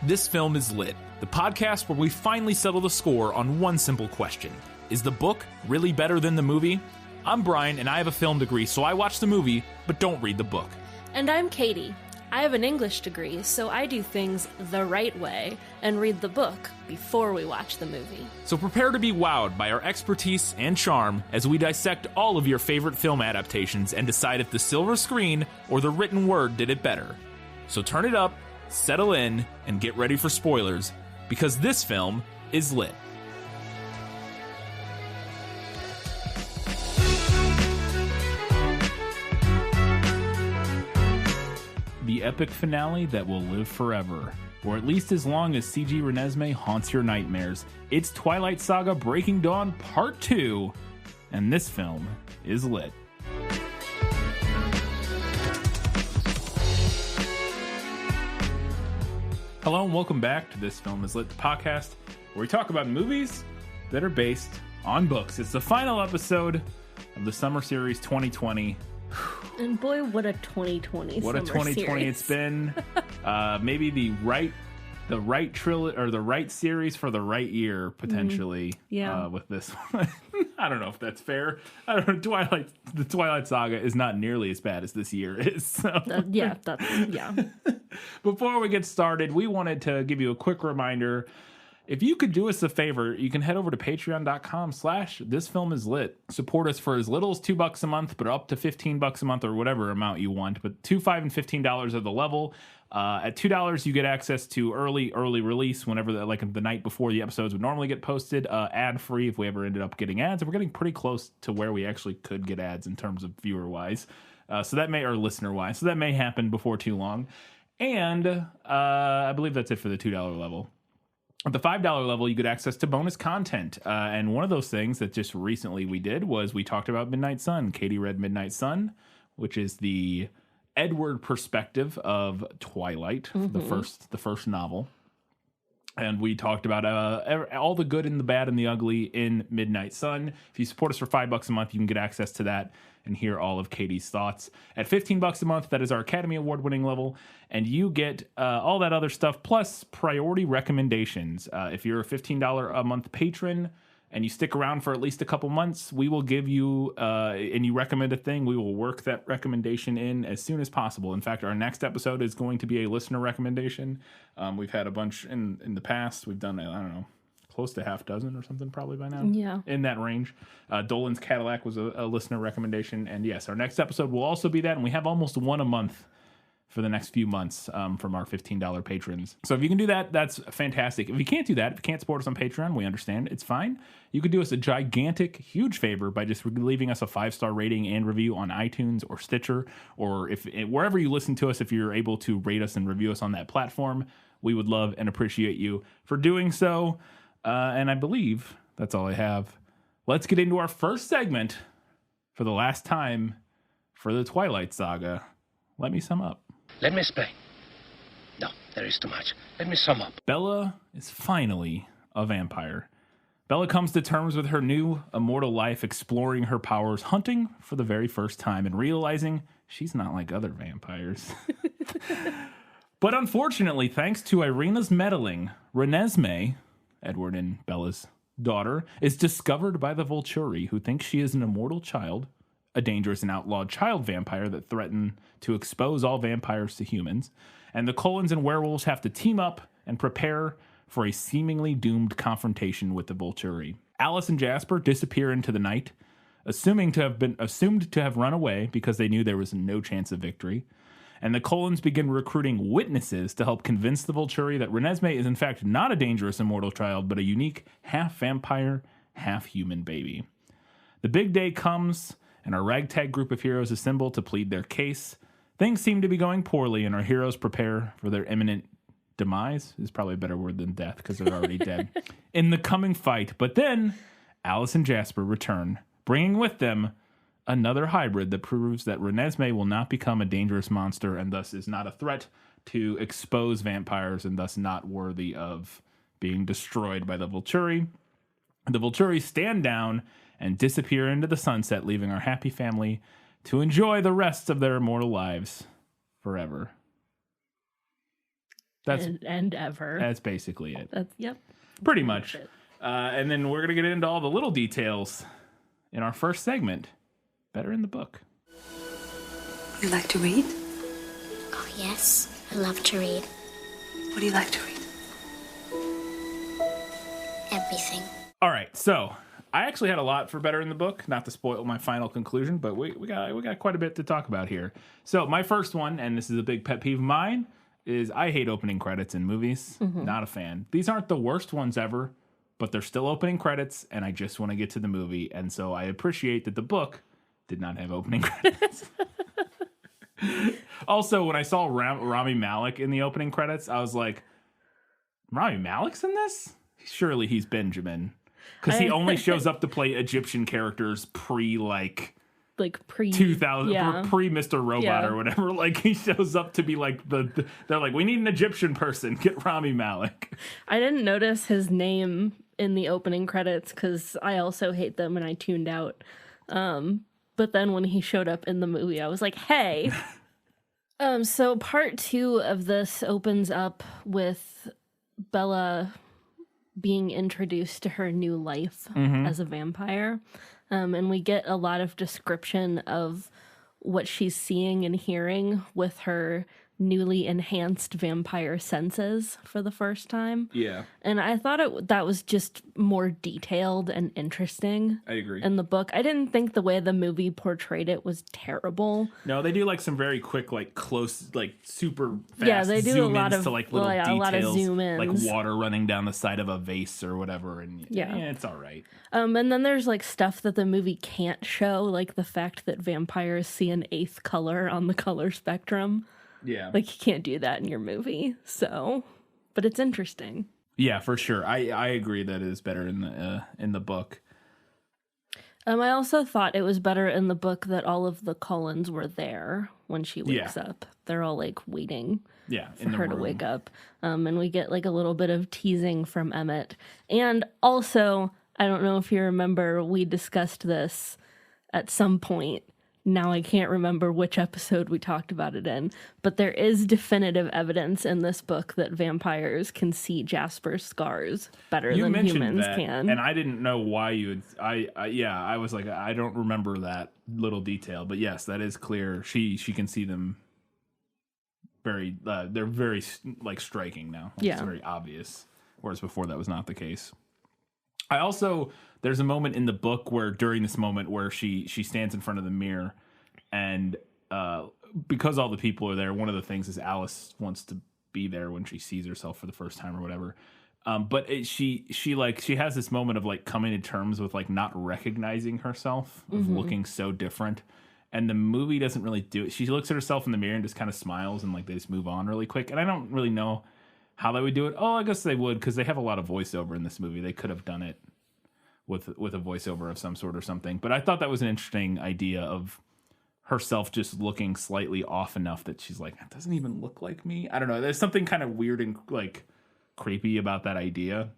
This Film is Lit, the podcast where we finally settle the score on one simple question. Is the book really better than the movie? I'm Bryan, and I have a film degree, so I watch the movie, but don't read the book. And I'm Katie. I have an English degree, so I do things the right way and read the book before we watch the movie. So prepare to be wowed by our expertise and charm as we dissect all of your favorite film adaptations and decide if the silver screen or the written word did it better. So turn it up, settle in, and get ready for spoilers, because this film is lit. The epic finale that will live forever, or at least as long as CG Renesmee haunts your nightmares. It's Twilight Saga Breaking Dawn Part 2, and this film is lit. Hello and welcome back to This Film is Lit, the podcast where we talk about movies that are based on books. It's the final episode of the summer series 2020. And boy, what a 2020 What a 2020 series. It's been. Maybe the right trilogy or the right series for the right year potentially. Yeah. With this one, I don't know if that's fair. I don't know. The Twilight Saga is not nearly as bad as this year is. So. Yeah. Before we get started, we wanted to give you a quick reminder. If you could do us a favor, you can head over to patreon.com/thisfilmislit. Support us for as little as $2 a month, but up to $15 a month or whatever amount you want. But $2, $5, and $15 are the level. At $2, you get access to early release whenever, the night before the episodes would normally get posted. Ad-free if we ever ended up getting ads. And we're getting pretty close to where we actually could get ads in terms of viewer-wise. Or listener-wise. So that may happen before too long. And I believe that's it for the $2 level. At the $5 level, you get access to bonus content. And one of those things that just recently we did was we talked about Midnight Sun. Katie read Midnight Sun, which is the Edward perspective of Twilight, the first novel. And we talked about all the good and the bad and the ugly in Midnight Sun. If you support us for $5 a month, you can get access to that and hear all of Katie's thoughts. At $15 a month, that is our Academy Award-winning level, and you get all that other stuff, plus priority recommendations. If you're a $15 a month patron and you stick around for at least a couple months, we will give you, and you recommend a thing, we will work that recommendation in as soon as possible. In fact, our next episode is going to be a listener recommendation. We've had a bunch in the past. We've done, I don't know, close to half dozen or something probably by now. Yeah. In that range. Dolan's Cadillac was a listener recommendation. And yes, our next episode will also be that. And we have almost one a month for the next few months from our $15 patrons. So if you can do that, that's fantastic. If you can't do that, if you can't support us on Patreon, we understand. It's fine. You could do us a gigantic, huge favor by just leaving us a 5-star rating and review on iTunes or Stitcher, or wherever you listen to us, if you're able to rate us and review us on that platform. We would love and appreciate you for doing so. And I believe that's all I have. Let's get into our first segment for the last time for the Twilight Saga. Let me sum up. Let me explain. No, there is too much. Let me sum up. Bella is finally a vampire. Bella comes to terms with her new immortal life, exploring her powers, hunting for the very first time, and realizing she's not like other vampires. But unfortunately, thanks to Irina's meddling, Renesmee, Edward and Bella's daughter, is discovered by the Volturi, who think she is an immortal child, a dangerous and outlawed child vampire that threaten to expose all vampires to humans. And the Cullens and werewolves have to team up and prepare for a seemingly doomed confrontation with the Volturi. Alice and Jasper disappear into the night, assumed to have run away because they knew there was no chance of victory. And the Cullens begin recruiting witnesses to help convince the Volturi that Renesmee is in fact not a dangerous immortal child, but a unique half-vampire, half-human baby. The big day comes, and our ragtag group of heroes assemble to plead their case. Things seem to be going poorly, and our heroes prepare for their imminent demise, is probably a better word than death, because they're already dead, in the coming fight. But then, Alice and Jasper return, bringing with them another hybrid that proves that Renesmee will not become a dangerous monster and thus is not a threat to expose vampires and thus not worthy of being destroyed by the Volturi. The Volturi stand down and disappear into the sunset, leaving our happy family to enjoy the rest of their immortal lives forever. That's and ever. That's basically it. Yep. Pretty much. And then we're going to get into all the little details in our first segment. Better in the book. You like to read? Oh, yes. I love to read. What do you like to read? Everything. All right, so I actually had a lot for better in the book, not to spoil my final conclusion, but we got quite a bit to talk about here. So my first one, and this is a big pet peeve of mine, is I hate opening credits in movies. Not a fan. These aren't the worst ones ever, but they're still opening credits, and I just want to get to the movie. And so I appreciate that the book did not have opening credits. Also, when I saw Rami Malek in the opening credits, I was like, Rami Malek's in this? Surely he's Benjamin. Because he only shows up to play Egyptian characters pre 2000, pre Mr. Robot or whatever. Like, he shows up to be like they're like, we need an Egyptian person. Get Rami Malek. I didn't notice his name in the opening credits because I also hate them and I tuned out. But then when he showed up in the movie, I was like, hey. So part 2 of this opens up with Bella being introduced to her new life as a vampire. And we get a lot of description of what she's seeing and hearing with her newly enhanced vampire senses for the first time. Yeah. And I thought that was just more detailed and interesting. I agree. In the book. I didn't think the way the movie portrayed it was terrible. No, they do like some very quick, like close, like super fast they do zoom a lot ins of to like little details, a lot of zoom ins. like water running down the side of a vase or whatever. And yeah, it's all right. And then there's like stuff that the movie can't show, like the fact that vampires see an 8th color on the color spectrum. Yeah. Like, you can't do that in your movie, so... But it's interesting. Yeah, for sure. I agree that it is better in the book. I also thought it was better in the book that all of the Cullens were there when she wakes up. They're all, like, waiting for her to wake up. And we get, like, a little bit of teasing from Emmett. And also, I don't know if you remember, we discussed this at some point. Now I can't remember which episode we talked about it in, but there is definitive evidence in this book that vampires can see Jasper's scars better than humans can. And I didn't know why you would. I was like, I don't remember that little detail, but yes, that is clear. She can see them. They're very like striking now. It's very obvious, whereas before that was not the case. There's a moment in the book where during this moment where she stands in front of the mirror and because all the people are there, one of the things is Alice wants to be there when she sees herself for the first time or whatever. But she has this moment of like coming to terms with like not recognizing herself, of looking so different. And the movie doesn't really do it. She looks at herself in the mirror and just kind of smiles and like they just move on really quick. And I don't really know how they would do it. Oh, I guess they would because they have a lot of voiceover in this movie. They could have done it with a voiceover of some sort or something. But I thought that was an interesting idea of herself just looking slightly off enough that she's like, it doesn't even look like me. I don't know. There's something kind of weird and like creepy about that idea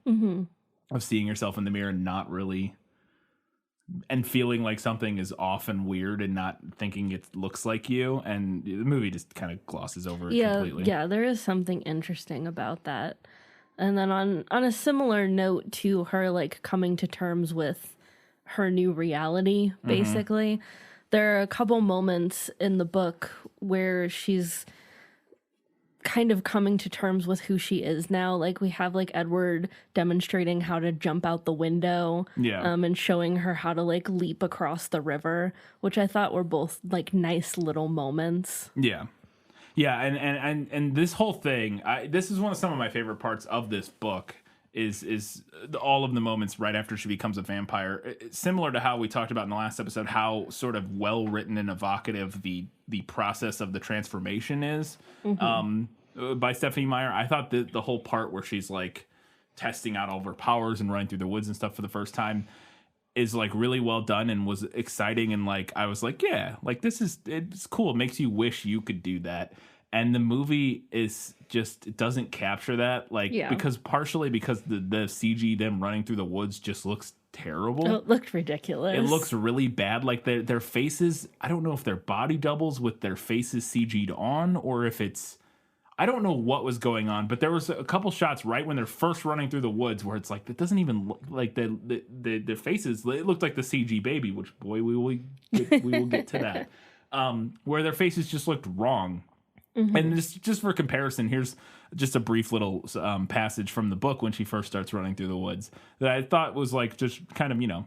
of seeing yourself in the mirror and not really, and feeling like something is off and weird and not thinking it looks like you. And the movie just kind of glosses over it completely. Yeah, there is something interesting about that. And then on a similar note to her like coming to terms with her new reality, basically, there are a couple moments in the book where she's kind of coming to terms with who she is now. Like we have like Edward demonstrating how to jump out the window, and showing her how to like leap across the river, which I thought were both like nice little moments. Yeah, and this whole thing, this is some of my favorite parts of this book, is all of the moments right after she becomes a vampire. Similar to how we talked about in the last episode, how sort of well written and evocative the process of the transformation is by Stephanie Meyer. I thought that the whole part where she's like testing out all of her powers and running through the woods and stuff for the first time is like really well done and was exciting, and like I was like, yeah, like it's cool. It makes you wish you could do that. And the movie is just, it doesn't capture that, like partially because the CG them running through the woods just looks terrible. It looked ridiculous. It looks really bad. Like their faces, I don't know if they're body doubles with their faces CG'd on or if it's I don't know what was going on, but there was a couple shots right when they're first running through the woods where it's like, it doesn't even look like the faces. It looked like the CG baby, which, boy, we will get to that. Where their faces just looked wrong. Mm-hmm. And just for comparison, here's just a brief little passage from the book when she first starts running through the woods that I thought was like just kind of,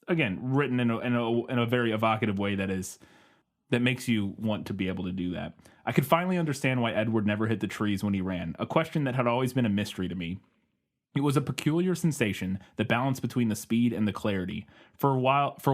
again, written in a very evocative way that makes you want to be able to do that. I could finally understand why Edward never hit the trees when he ran, a question that had always been a mystery to me. It was a peculiar sensation, the balance between the speed and the clarity. For a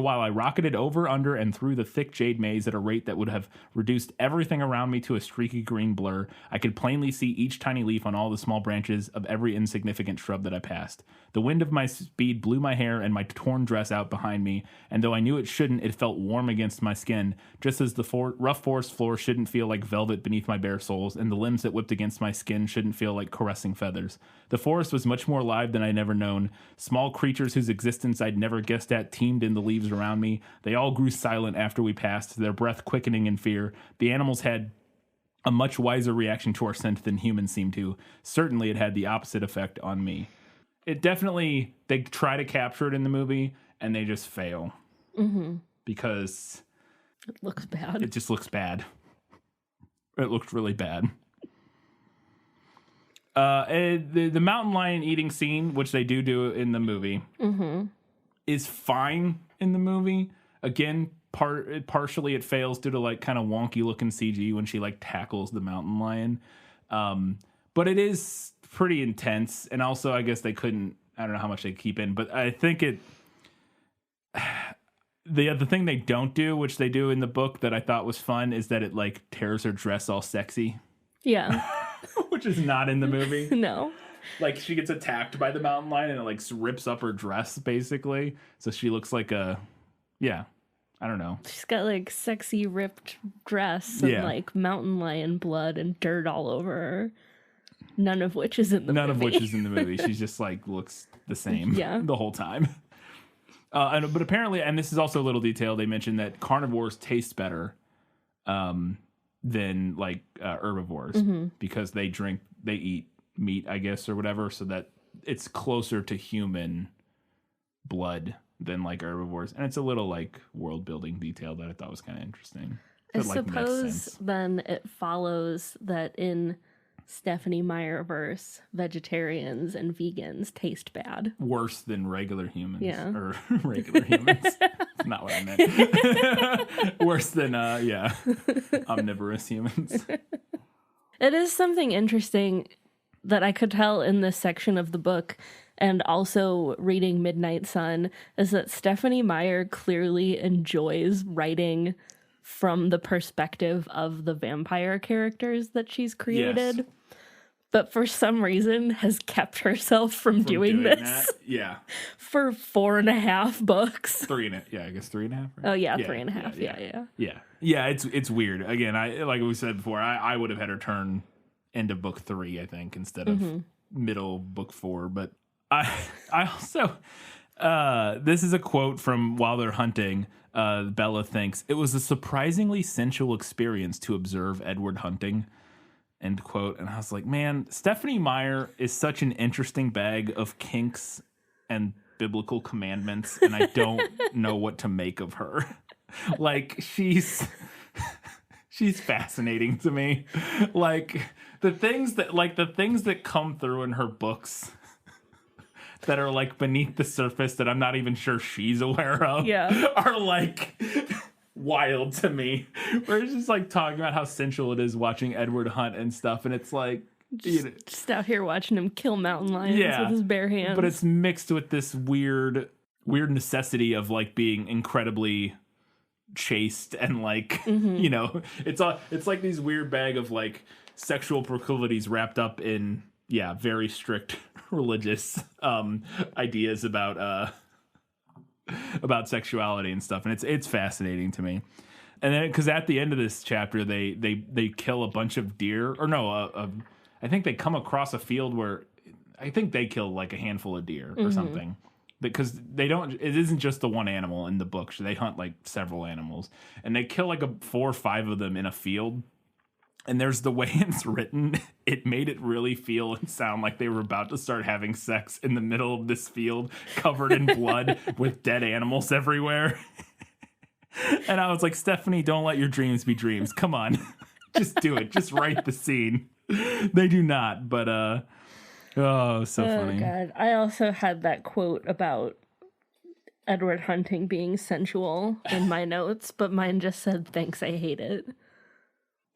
while I rocketed over, under, and through the thick jade maze at a rate that would have reduced everything around me to a streaky green blur. I could plainly see each tiny leaf on all the small branches of every insignificant shrub that I passed. The wind of my speed blew my hair and my torn dress out behind me, and though I knew it shouldn't, it felt warm against my skin, just as the rough forest floor shouldn't feel like velvet beneath my bare soles, and the limbs that whipped against my skin shouldn't feel like caressing feathers. The forest was much more alive than I'd never known. Small creatures whose existence I'd never guessed at teemed in the leaves around me. They all grew silent after we passed, their breath quickening in fear. The animals had a much wiser reaction to our scent than humans seemed to. Certainly it had the opposite effect on me. It definitely, they try to capture it in the movie, and they just fail. Mm-hmm. Because it looks bad. It just looks bad. It looks really bad. The mountain lion eating scene, which they do in the movie, is fine in the movie. Again, partially it fails due to like kind of wonky looking CG when she like tackles the mountain lion. But it is pretty intense, and also I guess I don't know how much they keep in, but I think the thing they don't do, which they do in the book that I thought was fun, is that it like tears her dress all sexy. Yeah. Which is not in the movie. No. Like she gets attacked by the mountain lion and it like rips up her dress basically. So she looks like I don't know. She's got like sexy ripped dress and like mountain lion blood and dirt all over her. None of which is in the movie. None of which is in the movie. She just like looks the same the whole time. But apparently, and this is also a little detail, they mentioned that carnivores taste better than like herbivores because they eat meat, I guess, or whatever, so that it's closer to human blood than like herbivores. And it's a little like world building detail that I thought was kind of interesting. I suppose then it follows that in Stephenie Meyer verse, vegetarians and vegans taste bad. Worse than regular humans. Yeah. Or regular humans. That's not what I meant. Worse than, omnivorous humans. It is something interesting that I could tell in this section of the book, and also reading Midnight Sun, is that Stephenie Meyer clearly enjoys writing from the perspective of the vampire characters that she's created. Yes. But for some reason has kept herself from doing this. That? Yeah. For 4.5 books. 3.5. Yeah, I guess 3.5. Right? Oh yeah, 3.5. Yeah. Yeah, it's weird. Again, like we said before, I would have had her turn end of book 3, I think, instead of middle book 4. But I also this is a quote from While They're Hunting. Bella thinks, "It was a surprisingly sensual experience to observe Edward hunting." End quote. And I was like, man, Stephenie Meyer is such an interesting bag of kinks and biblical commandments, and I don't know what to make of her. Like, she's fascinating to me. Like the things that come through in her books that are like beneath the surface that I'm not even sure she's aware of are like wild to me. Where it's just like talking about how sensual it is watching Edward hunt and stuff, and it's like just out here watching him kill mountain lions with his bare hands. But it's mixed with this weird necessity of like being incredibly chaste and like it's like these weird bag of like sexual proclivities wrapped up in very strict religious ideas about sexuality and stuff, and it's fascinating to me. And then because at the end of this chapter they kill a bunch of deer, or no, I think they come across a field where I think they kill like a handful of deer or something, because it isn't just the one animal in the book, so they hunt like several animals, and they kill like 4 or 5 of them in a field. And there's the way it's written. It made it really feel and sound like they were about to start having sex in the middle of this field covered in blood with dead animals everywhere. And I was like, Stephanie, don't let your dreams be dreams. Come on. Just do it. Just write the scene. They do not, but oh, so funny. God. I also had that quote about Edward Hunting being sensual in my notes, but mine just said, thanks, I hate it.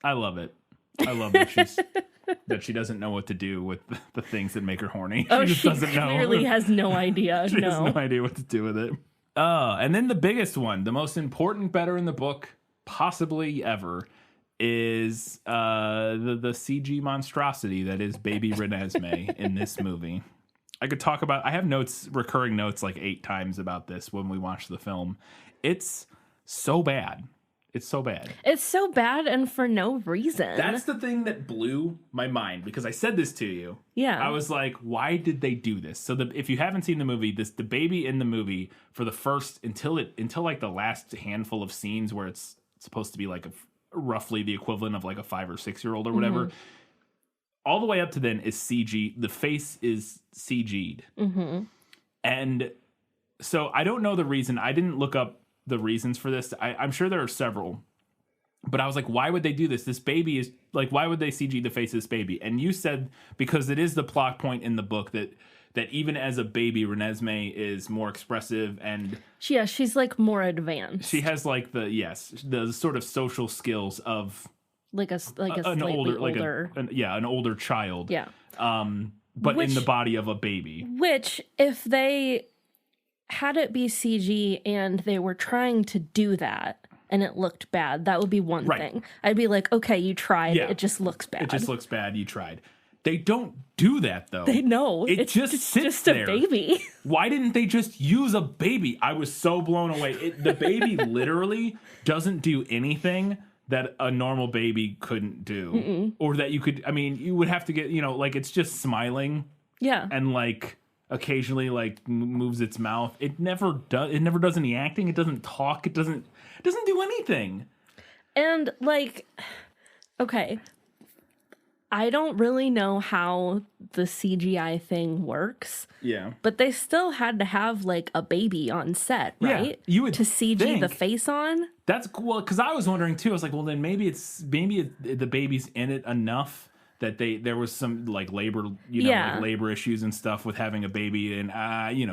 I love it. I love that she doesn't know what to do with the things that make her horny. Oh, she just doesn't know. Clearly has no idea. She has no idea what to do with it. And then the biggest one, the most important better in the book, possibly ever, is the CG monstrosity that is Baby Renesmee in this movie. I could talk about. I have recurring notes like 8 times about this when we watch the film. It's so bad. It's so bad. It's so bad, and for no reason. That's the thing that blew my mind, because I said this to you. Yeah. I was like, why did they do this? So if you haven't seen the movie, the baby in the movie for the first until like the last handful of scenes where it's supposed to be like roughly the equivalent of like a 5 or 6 year old or whatever. Mm-hmm. All the way up to then is CG. The face is CG'd. Mm-hmm. And so I don't know the reason. I didn't look up the reasons for this. I'm sure there are several, but I was like, why would they do this? This baby is like, why would they CG the face of this baby? And you said because it is the plot point in the book that even as a baby, Renesmee is more expressive and she's like more advanced. She has like the sort of social skills of an older child. Yeah. But in the body of a baby. Which, if they had it be CG and they were trying to do that and it looked bad, that would be one thing. I'd be like, okay, you tried. Yeah. It just looks bad. It just looks bad. You tried. They don't do that, though. They know. It's just a baby. Why didn't they just use a baby? I was so blown away. The baby literally doesn't do anything that a normal baby couldn't do. Mm-mm. Or that you could, I mean, you would have to get, like it's just smiling. Yeah. And like occasionally like moves its mouth. It never does any acting. It doesn't talk. It doesn't do anything. And like, okay, I don't really know how the CGI thing works. Yeah. But they still had to have like a baby on set, right? Yeah, you would to CG the face on. That's cool, because I was wondering too. I was like, well, then maybe the baby's in it enough that there was some like labor, like labor issues and stuff with having a baby, and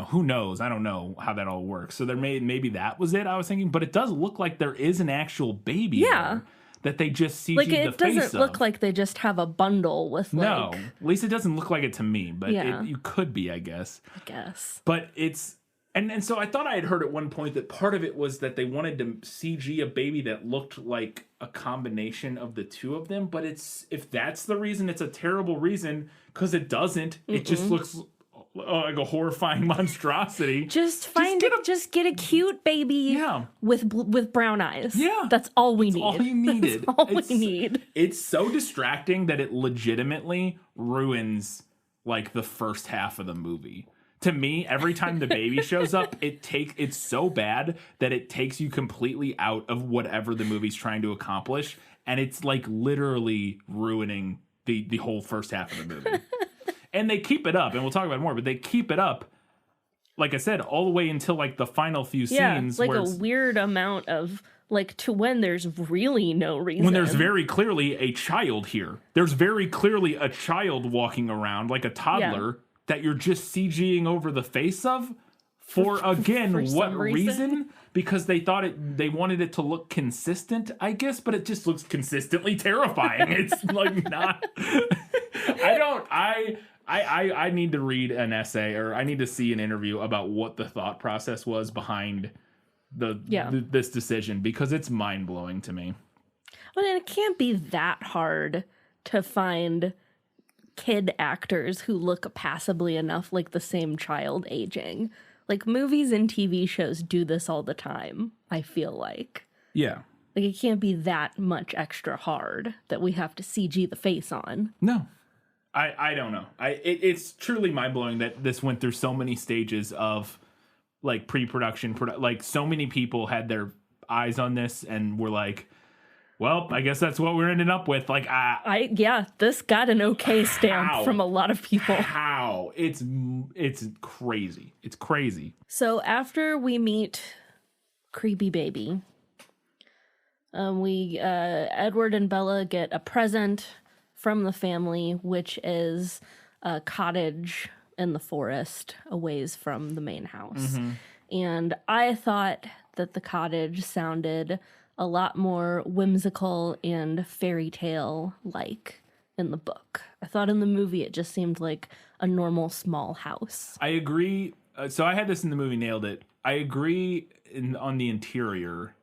who knows? I don't know how that all works. So maybe that was it. I was thinking, but it does look like there is an actual baby. Yeah. There. That they just CG like the face of. It doesn't look like they just have a bundle with like... No, at least it doesn't look like it to me, but you could be, I guess. But it's... And so I thought I had heard at one point that part of it was that they wanted to CG a baby that looked like a combination of the two of them, but if that's the reason, it's a terrible reason, because it doesn't. Mm-mm. It just looks... like a horrifying monstrosity. Just get a cute baby with brown eyes. Yeah. That's all we need. All you needed. That's all we need. It's so distracting that it legitimately ruins like the first half of the movie. To me, every time the baby shows up, it's so bad that it takes you completely out of whatever the movie's trying to accomplish, and it's like literally ruining the whole first half of the movie. And they keep it up, and we'll talk about it more, but they keep it up, like I said, all the way until like the final few scenes. Like a weird amount of, like, to when there's really no reason. When there's very clearly a child here. There's very clearly a child walking around, like a toddler, that you're just CGing over the face of. For what reason? Because they thought they wanted it to look consistent, I guess, but it just looks consistently terrifying. It's like not... I need to read an essay, or I need to see an interview about what the thought process was behind this decision, because it's mind-blowing to me. Well, and it can't be that hard to find kid actors who look passably enough like the same child aging. Like, movies and TV shows do this all the time, I feel like. Yeah. Like, it can't be that much extra hard that we have to CG the face on. No. I don't know. It's truly mind-blowing that this went through so many stages of, like, pre-production. Like, so many people had their eyes on this and were like, Well, I guess that's what we're ending up with. Like, this got an okay stamp from a lot of people. How? It's crazy. It's crazy. So after we meet Creepy Baby, Edward and Bella get a present from the family, which is a cottage in the forest a ways from the main house. And I thought that the cottage sounded a lot more whimsical and fairy tale like in the book. I thought in the movie it just seemed like a normal small house. I agree. So I had this in the movie, nailed it. I agree on the interior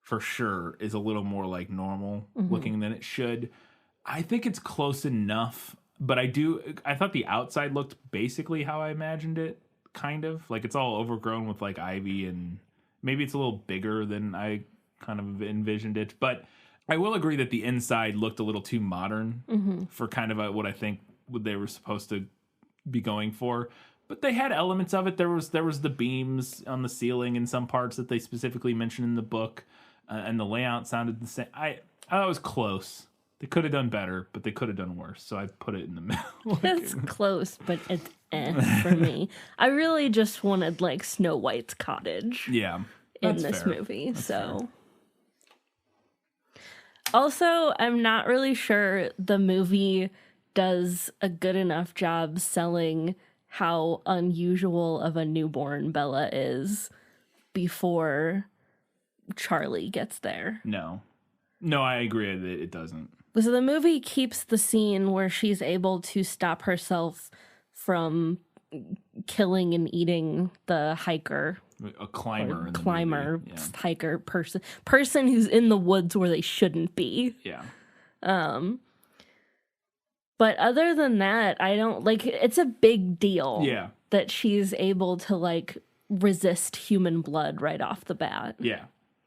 for sure is a little more like normal looking than it should. I think it's close enough, but I thought the outside looked basically how I imagined it, kind of. Like it's all overgrown with like ivy, and maybe it's a little bigger than I kind of envisioned it. But I will agree that the inside looked a little too modern for kind of what I think they were supposed to be going for. But they had elements of it. There was the beams on the ceiling in some parts that they specifically mentioned in the book, and the layout sounded the same. I thought it was close. They could have done better, but they could have done worse. So I put it in the middle. It's close, but it's for me. I really just wanted like Snow White's cottage. Yeah, in this movie. That's so fair. Also, I'm not really sure the movie does a good enough job selling how unusual of a newborn Bella is before Charlie gets there. No, I agree that it doesn't. So the movie keeps the scene where she's able to stop herself from killing and eating the hiker. A climber. Hiker person who's in the woods where they shouldn't be. Yeah. But other than that, I don't like. It's a big deal. Yeah. That she's able to like resist human blood right off the bat. Yeah.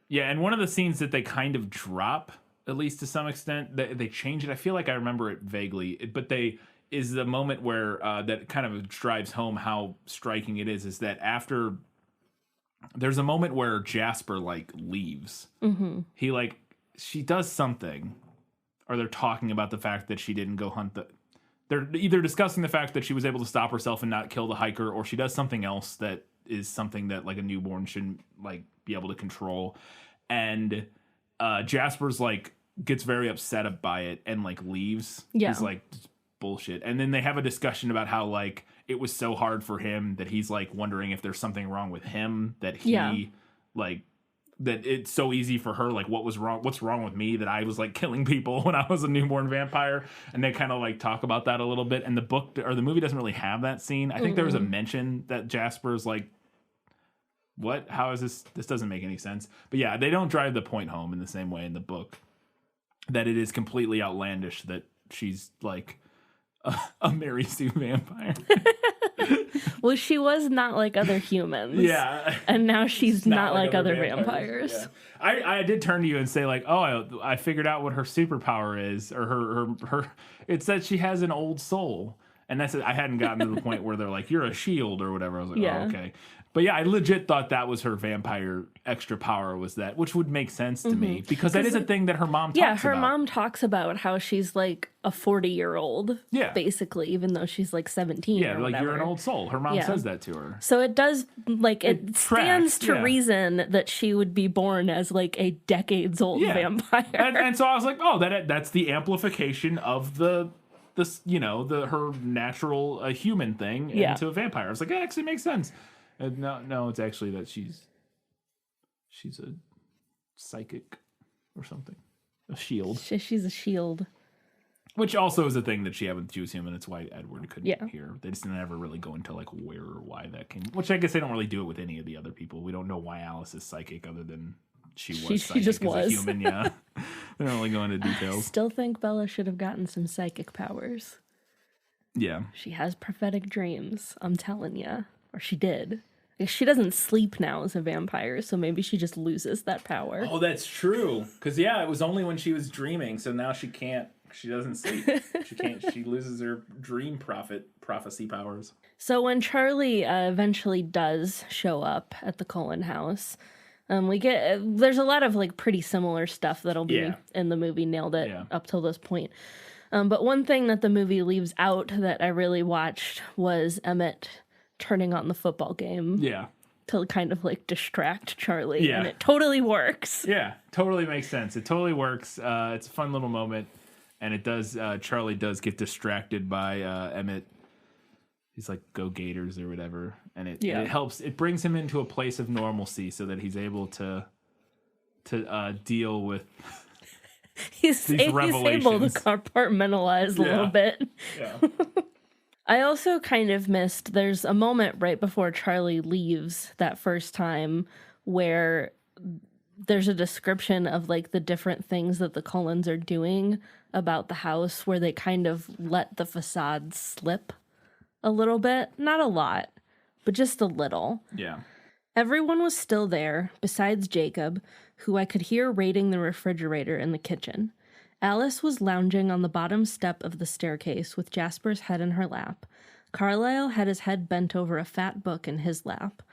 Yeah, and one of the scenes that they kind of drop, at least to some extent, they change it. I feel like I remember it vaguely, but is the moment where that kind of drives home how striking it is that after there's a moment where Jasper like leaves. He like she does something, or they're talking about the fact that she didn't go hunt they're either discussing the fact that she was able to stop herself and not kill the hiker, or she does something else that is something that like a newborn shouldn't like be able to control. And Jasper's like gets very upset by it and like leaves. Yeah. He's like, bullshit. And then they have a discussion about how like it was so hard for him that he's like wondering if there's something wrong with him, that he like that it's so easy for her, like what's wrong with me that I was like killing people when I was a newborn vampire. And they kind of like talk about that a little bit, and the book or the movie doesn't really have that scene. I think there was a mention that Jasper's like, what? How is this? This doesn't make any sense. But yeah, they don't drive the point home in the same way in the book, that it is completely outlandish that she's like a Mary Sue vampire. Well, she was not like other humans. Yeah. And now she's not like other vampires. Yeah. I did turn to you and say like, oh, I figured out what her superpower is, or her it's that she has an old soul. And that's it. I hadn't gotten to the point where they're like, you're a shield or whatever. I was like, oh, okay. But yeah, I legit thought that was her vampire extra power, was that, which would make sense to me, because that is a thing that her mom talks about. Yeah, her mom talks about how she's like a 40-year-old, basically, even though she's like 17. Yeah, like you're an old soul. Her mom says that to her. So it does, like, it stands to reason that she would be born as like a decades-old vampire. And so I was like, oh, that's the amplification of her natural human thing into a vampire. I was like, it actually makes sense. No, it's actually that she's a psychic or something, a shield. She's a shield, which also is a thing that she had with Juice Human. It's why Edward couldn't hear. They just never really go into like where or why that came. Which I guess they don't really do it with any of the other people. We don't know why Alice is psychic, other than she was psychic as a human. Yeah, they don't really go into details. I still think Bella should have gotten some psychic powers. Yeah, she has prophetic dreams. I'm telling you. Or she did. She doesn't sleep now as a vampire, so maybe she just loses that power. Oh, that's true. Because, it was only when she was dreaming, so now she can't. She doesn't sleep. She can't. She loses her dream prophecy powers. So when Charlie eventually does show up at the Cullen house, There's a lot of like pretty similar stuff that'll be in the movie. Nailed it up till this point. But one thing that the movie leaves out that I really watched was Emmett turning on the football game. Yeah. To kind of like distract Charlie. Yeah. And it totally works. Yeah, totally makes sense. It totally works. It's a fun little moment. And it does, Charlie does get distracted by Emmett. He's like, go Gators or whatever. And it helps, it brings him into a place of normalcy so that he's able to deal with he's able to compartmentalize a little bit. Yeah. I also kind of missed, there's a moment right before Charlie leaves that first time where there's a description of like the different things that the Cullens are doing about the house, where they kind of let the facade slip a little bit. Not a lot, but just a little. Yeah. Everyone was still there, besides Jacob, who I could hear raiding the refrigerator in the kitchen. Alice was lounging on the bottom step of the staircase with Jasper's head in her lap. Carlisle had his head bent over a fat book in his lap.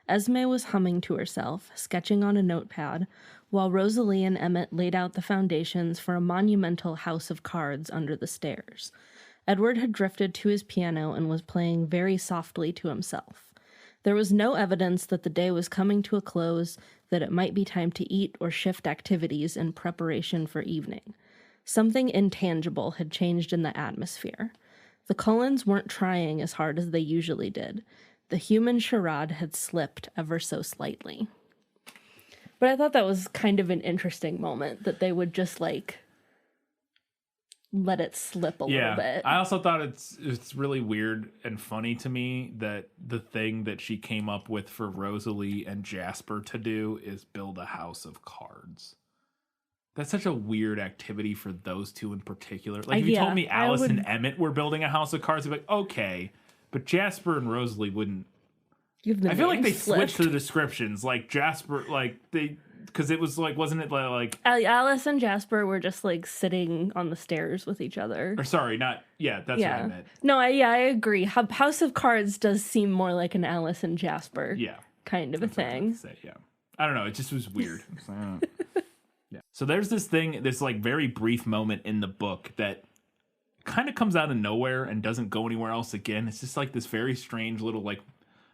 Esme was humming to herself, sketching on a notepad, while Rosalie and Emmett laid out the foundations for a monumental house of cards under the stairs. Edward had drifted to his piano and was playing very softly to himself. There was no evidence that the day was coming to a close, that it might be time to eat or shift activities in preparation for evening. Something intangible had changed in the atmosphere. The Cullens weren't trying as hard as they usually did. The human charade had slipped ever so slightly. But I thought that was kind of an interesting moment, that they would just like let it slip a little bit. I also thought it's really weird and funny to me that the thing that she came up with for Rosalie and Jasper to do is build a house of cards. That's such a weird activity for those two in particular. Like, if you told me Alice and Emmett were building a house of cards, I'd be like, okay. But Jasper and Rosalie wouldn't. I feel like they switched the descriptions. Like, Jasper, like, because it was like, wasn't it like Alice and Jasper were just like sitting on the stairs with each other. Or sorry, not, that's what I meant. No, I agree. House of Cards does seem more like an Alice and Jasper kind of a thing. I don't know. It just was weird. Yeah. So there's this like very brief moment in the book that kind of comes out of nowhere and doesn't go anywhere else again. It's just like this very strange little like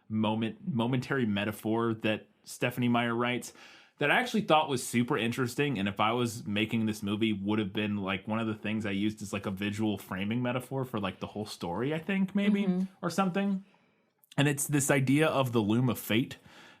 momentary metaphor that Stephanie Meyer writes that I actually thought was super interesting. And if I was making this movie, would have been like one of the things I used as like a visual framing metaphor for like the whole story, I think maybe, or something. And it's this idea of the loom of fate.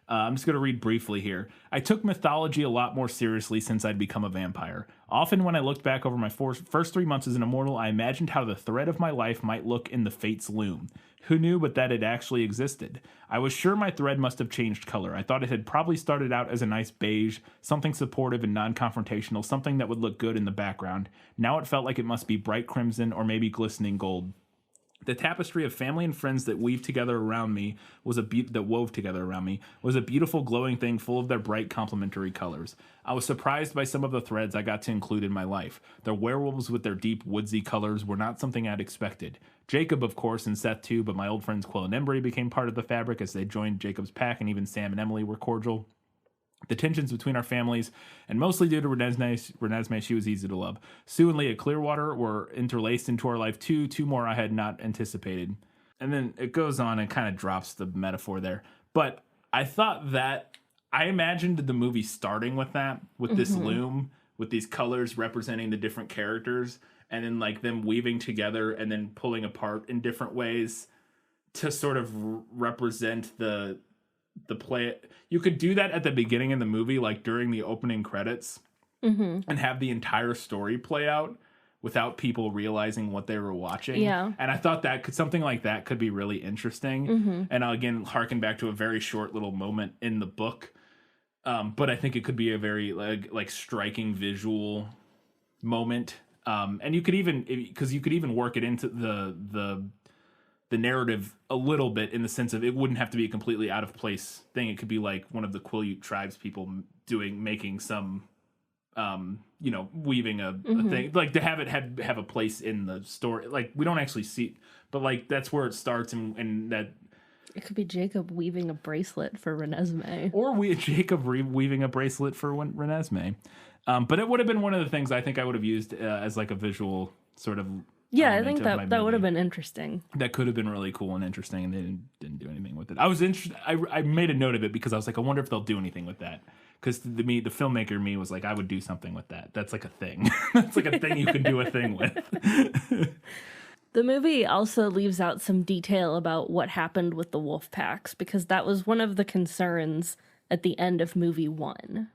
I'm just going to read briefly here. I took mythology a lot more seriously since I'd become a vampire. Often when I looked back over my first 3 months as an immortal, I imagined how the thread of my life might look in the fate's loom. Who knew but that it actually existed? I was sure my thread must have changed color. I thought it had probably started out as a nice beige, something supportive and non-confrontational, something that would look good in the background. Now it felt like it must be bright crimson or maybe glistening gold. The tapestry of family and friends that wove together around me was a beautiful glowing thing full of their bright complementary colors. I was surprised by some of the threads I got to include in my life. The werewolves with their deep woodsy colors were not something I'd expected. Jacob, of course, and Seth too, but my old friends Quill and Embry became part of the fabric as they joined Jacob's pack, and even Sam and Emily were cordial. The tensions between our families, and mostly due to Renesmee, she was easy to love. Sue and Leah Clearwater were interlaced into our life too, two more I had not anticipated. And then it goes on and kind of drops the metaphor there. But I thought that, I imagined the movie starting with that, with this loom, with these colors representing the different characters, and then like them weaving together and then pulling apart in different ways to sort of represent the play. You could do that at the beginning of the movie, like during the opening credits, and have the entire story play out without people realizing what they were watching. Yeah. And I thought that something like that could be really interesting. And I'll again harken back to a very short little moment in the book. But I think it could be a very like striking visual moment. And you could even work it into the narrative a little bit, in the sense of it wouldn't have to be a completely out of place thing. It could be like one of the Quileute tribes people making some, weaving a thing, like to have it have a place in the story. Like we don't actually see, but like that's where it starts, and that It could be Jacob weaving a bracelet for Renesmee. Or Jacob weaving a bracelet for Renesmee. But it would have been one of the things I think I would have used as like a visual sort of. Yeah, I think that would have been interesting. That could have been really cool and interesting, and they didn't do anything with it. I was interested. I made a note of it because I was like, I wonder if they'll do anything with that. Because the filmmaker in me was like, I would do something with that. That's like a thing. That's like a thing you can do a thing with. The movie also leaves out some detail about what happened with the wolf packs, because that was one of the concerns at the end of movie 1,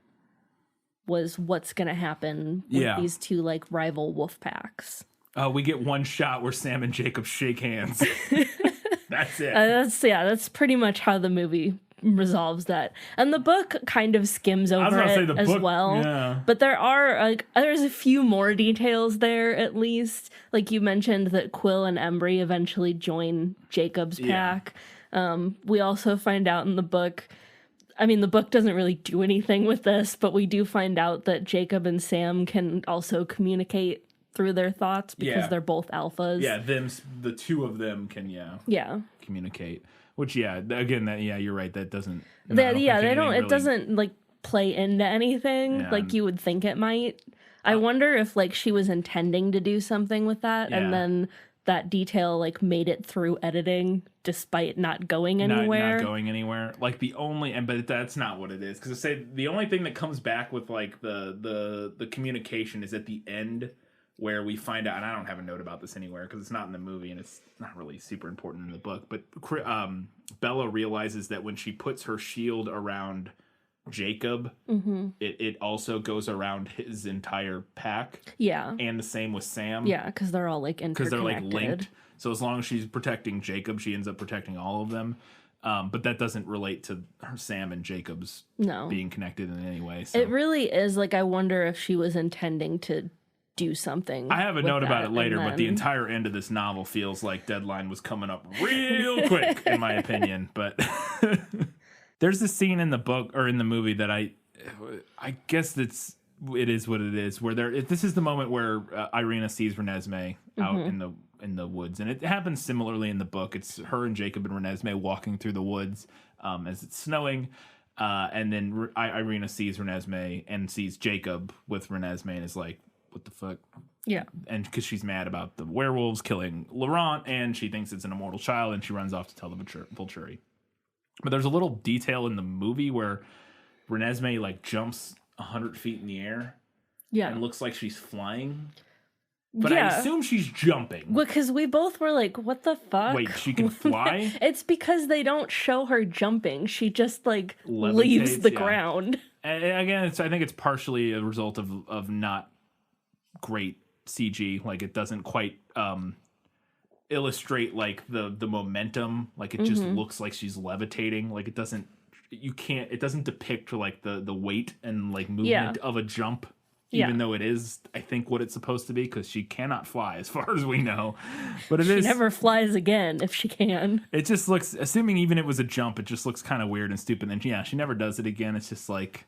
was what's going to happen with these two like rival wolf packs. We get one shot where Sam and Jacob shake hands. That's it. That's pretty much how the movie resolves that. And the book kind of skims over it as well. Yeah. But there's a few more details there, at least. Like you mentioned that Quill and Embry eventually join Jacob's pack. We also find out in the book, I mean, the book doesn't really do anything with this, but we do find out that Jacob and Sam can also communicate through their thoughts because they're both alphas. Yeah, the two of them can communicate. Which again you're right, that doesn't it doesn't like play into anything like you would think it might. I wonder if like she was intending to do something with that and then that detail like made it through editing despite not going anywhere. Not going anywhere. Like but that's not what it is, because I say the only thing that comes back with like the communication is at the end, where we find out, and I don't have a note about this anywhere because it's not in the movie and it's not really super important in the book, but Bella realizes that when she puts her shield around Jacob, it also goes around his entire pack. Yeah. And the same with Sam. Yeah, because they're all like interconnected. Because they're like linked. So as long as she's protecting Jacob, she ends up protecting all of them. But that doesn't relate to Sam and Jacob's being connected in any way. So. It really is like, I wonder if she was intending to do something. I have a note about it later, but the entire end of this novel feels like Deadline was coming up real quick, in my opinion. But there's this scene in the book or in the movie that I guess it is what it is. Where this is the moment where Irina sees Renesmee out in the woods, and it happens similarly in the book. It's her and Jacob and Renesmee walking through the woods as it's snowing. And then Irina sees Renesmee and sees Jacob with Renesmee and is like, what the fuck? Yeah. And because she's mad about the werewolves killing Laurent, and she thinks it's an immortal child, and she runs off to tell the Volturi. But there's a little detail in the movie where Renesmee like jumps 100 feet in the air. Yeah. And looks like she's flying. But I assume she's jumping. Because we both were like, what the fuck? Wait, she can fly? It's because they don't show her jumping. She just like leaves the ground. And again, I think it's partially a result of not great CG. Like it doesn't quite illustrate like the momentum. Like it just looks like she's levitating. Like it doesn't depict like the weight and like movement of a jump, even though it is, I think, what it's supposed to be, because she cannot fly as far as we know. But she never flies again if she can. It just looks, assuming even it was a jump, it just looks kind of weird and stupid. And she never does it again. It's just like,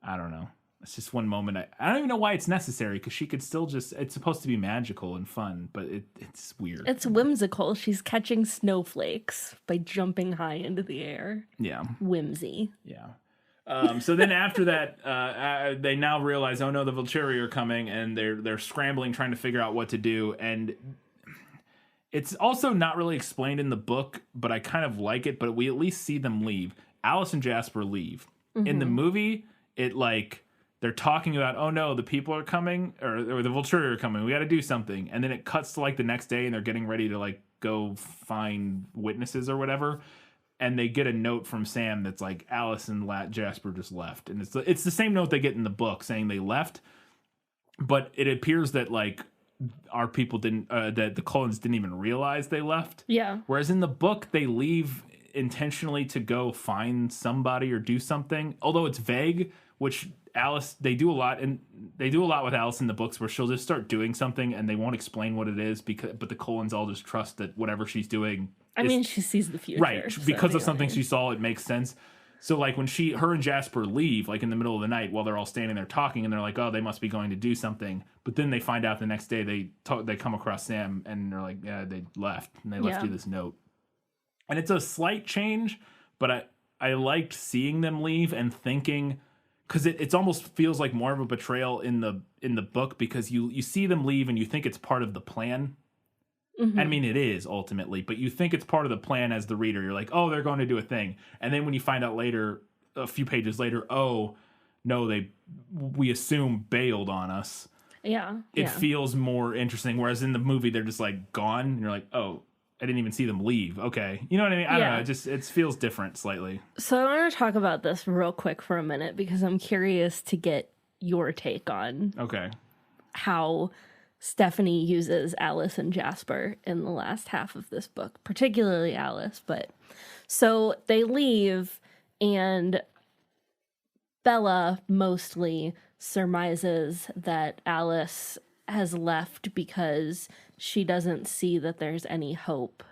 I don't know. It's just one moment. I don't even know why it's necessary, because she could still just... It's supposed to be magical and fun, but it's weird. It's whimsical. She's catching snowflakes by jumping high into the air. Yeah. Whimsy. Yeah. So then after that, they now realize, oh no, the Volturi are coming, and they're scrambling, trying to figure out what to do. And it's also not really explained in the book, but I kind of like it. But we at least see them leave. Alice and Jasper leave. In the movie, it like... They're talking about, oh no, the people are coming, or the Volturi are coming. We got to do something. And then it cuts to like the next day, and they're getting ready to like go find witnesses or whatever. And they get a note from Sam that's like, Alice and Jasper just left. And it's the same note they get in the book saying they left. But it appears that like our people didn't, that the Cullens didn't even realize they left. Yeah. Whereas in the book, they leave intentionally to go find somebody or do something. Although it's vague, which Alice, they do a lot with Alice in the books, where she'll just start doing something and they won't explain what it is, but the Cullens all just trust that whatever she's doing. I mean, she sees the future. Right. Because of something she saw, it makes sense. So like when her and Jasper leave, like in the middle of the night while they're all standing there talking, and they're like, oh, they must be going to do something. But then they find out the next day they come across Sam, and they're like, yeah, they left, and they left you this note. And it's a slight change, but I liked seeing them leave and thinking, because it's almost feels like more of a betrayal in the book, because you see them leave and you think it's part of the plan. Mm-hmm. I mean, it is ultimately, but you think it's part of the plan as the reader. You're like, oh, they're going to do a thing. And then when you find out later, a few pages later, oh, no, we assume bailed on us. Yeah. It feels more interesting. Whereas in the movie, they're just like gone. And you're like, oh, I didn't even see them leave. Okay. You know what I mean? I don't know. It feels different slightly. So I want to talk about this real quick for a minute because I'm curious to get your take on how Stephanie uses Alice and Jasper in the last half of this book, particularly Alice. But so they leave, and Bella mostly surmises that Alice has left because she doesn't see that there's any hope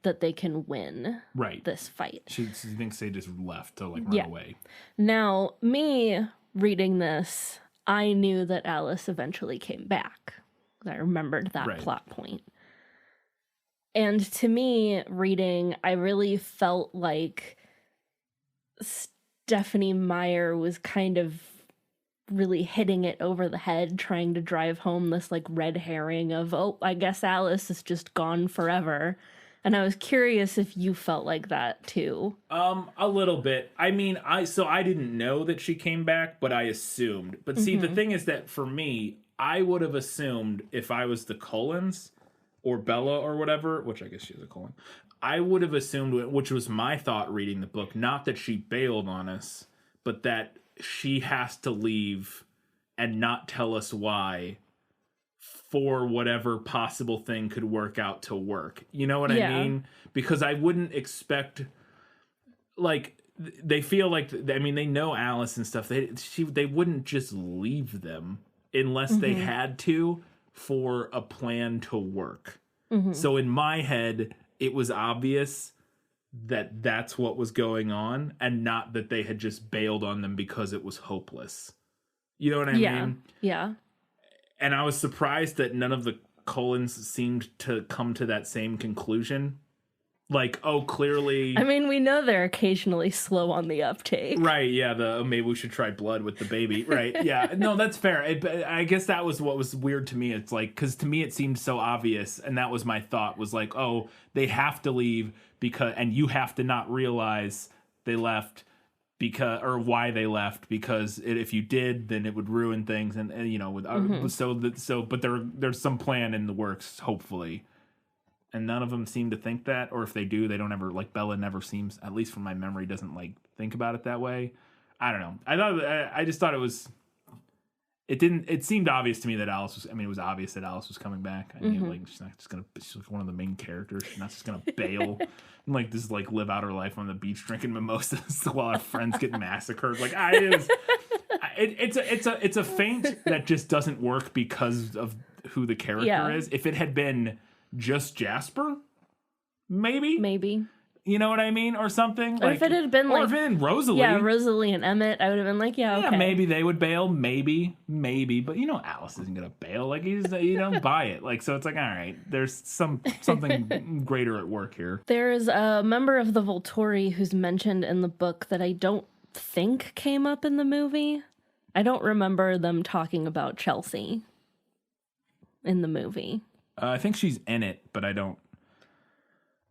that they can win this fight. She thinks they just left to run away. Now, me reading this, I knew that Alice eventually came back. I remembered that plot point. And to me, reading, I really felt like Stephenie Meyer was kind of really hitting it over the head, trying to drive home this red herring of, oh, I guess Alice is just gone forever. And I was curious if you felt like that too. A little bit. I mean, I didn't know that she came back, but I assumed. But see, the thing is that for me, I would have assumed if I was the Cullens or Bella or whatever, which I guess she was a Cullen, I would have assumed, which was my thought reading the book, not that she bailed on us, but that she has to leave and not tell us why for whatever possible thing could work out to work. You know what I mean? Because I wouldn't expect, they feel like, I mean, they know Alice and stuff. They wouldn't just leave them unless they had to for a plan to work. So in my head, it was obvious that that's what was going on and not that they had just bailed on them because it was hopeless. You know what I mean? Yeah. And I was surprised that none of the Cullens seemed to come to that same conclusion. Clearly... I mean, we know they're occasionally slow on the uptake. Right, yeah, maybe we should try blood with the baby. Right, yeah. No, that's fair. I guess that was what was weird to me. It's because to me it seemed so obvious, and that was my thought, was oh, they have to leave and you have to not realize they left or why they left, because if you did, then it would ruin things, and but there's some plan in the works, hopefully. And none of them seem to think that, or if they do, they don't ever, Bella never seems, at least from my memory, doesn't think about it that way. I don't know. I just thought it seemed obvious to me that Alice was, it was obvious that Alice was coming back. I mean, she's not just she's one of the main characters. She's not just gonna bail and just live out her life on the beach drinking mimosas while our friends get massacred. It's a feint that just doesn't work because of who the character is. If it had been just Jasper, maybe you know what I mean, or something. Or if it had been Rosalie, Rosalie and Emmett, I would have been okay, maybe they would bail, maybe, but Alice isn't gonna bail. You don't buy it. So it's all right, there's something greater at work here. There is a member of the Volturi who's mentioned in the book that I don't think came up in the movie. I don't remember them talking about Chelsea in the movie. I think she's in it, but I don't.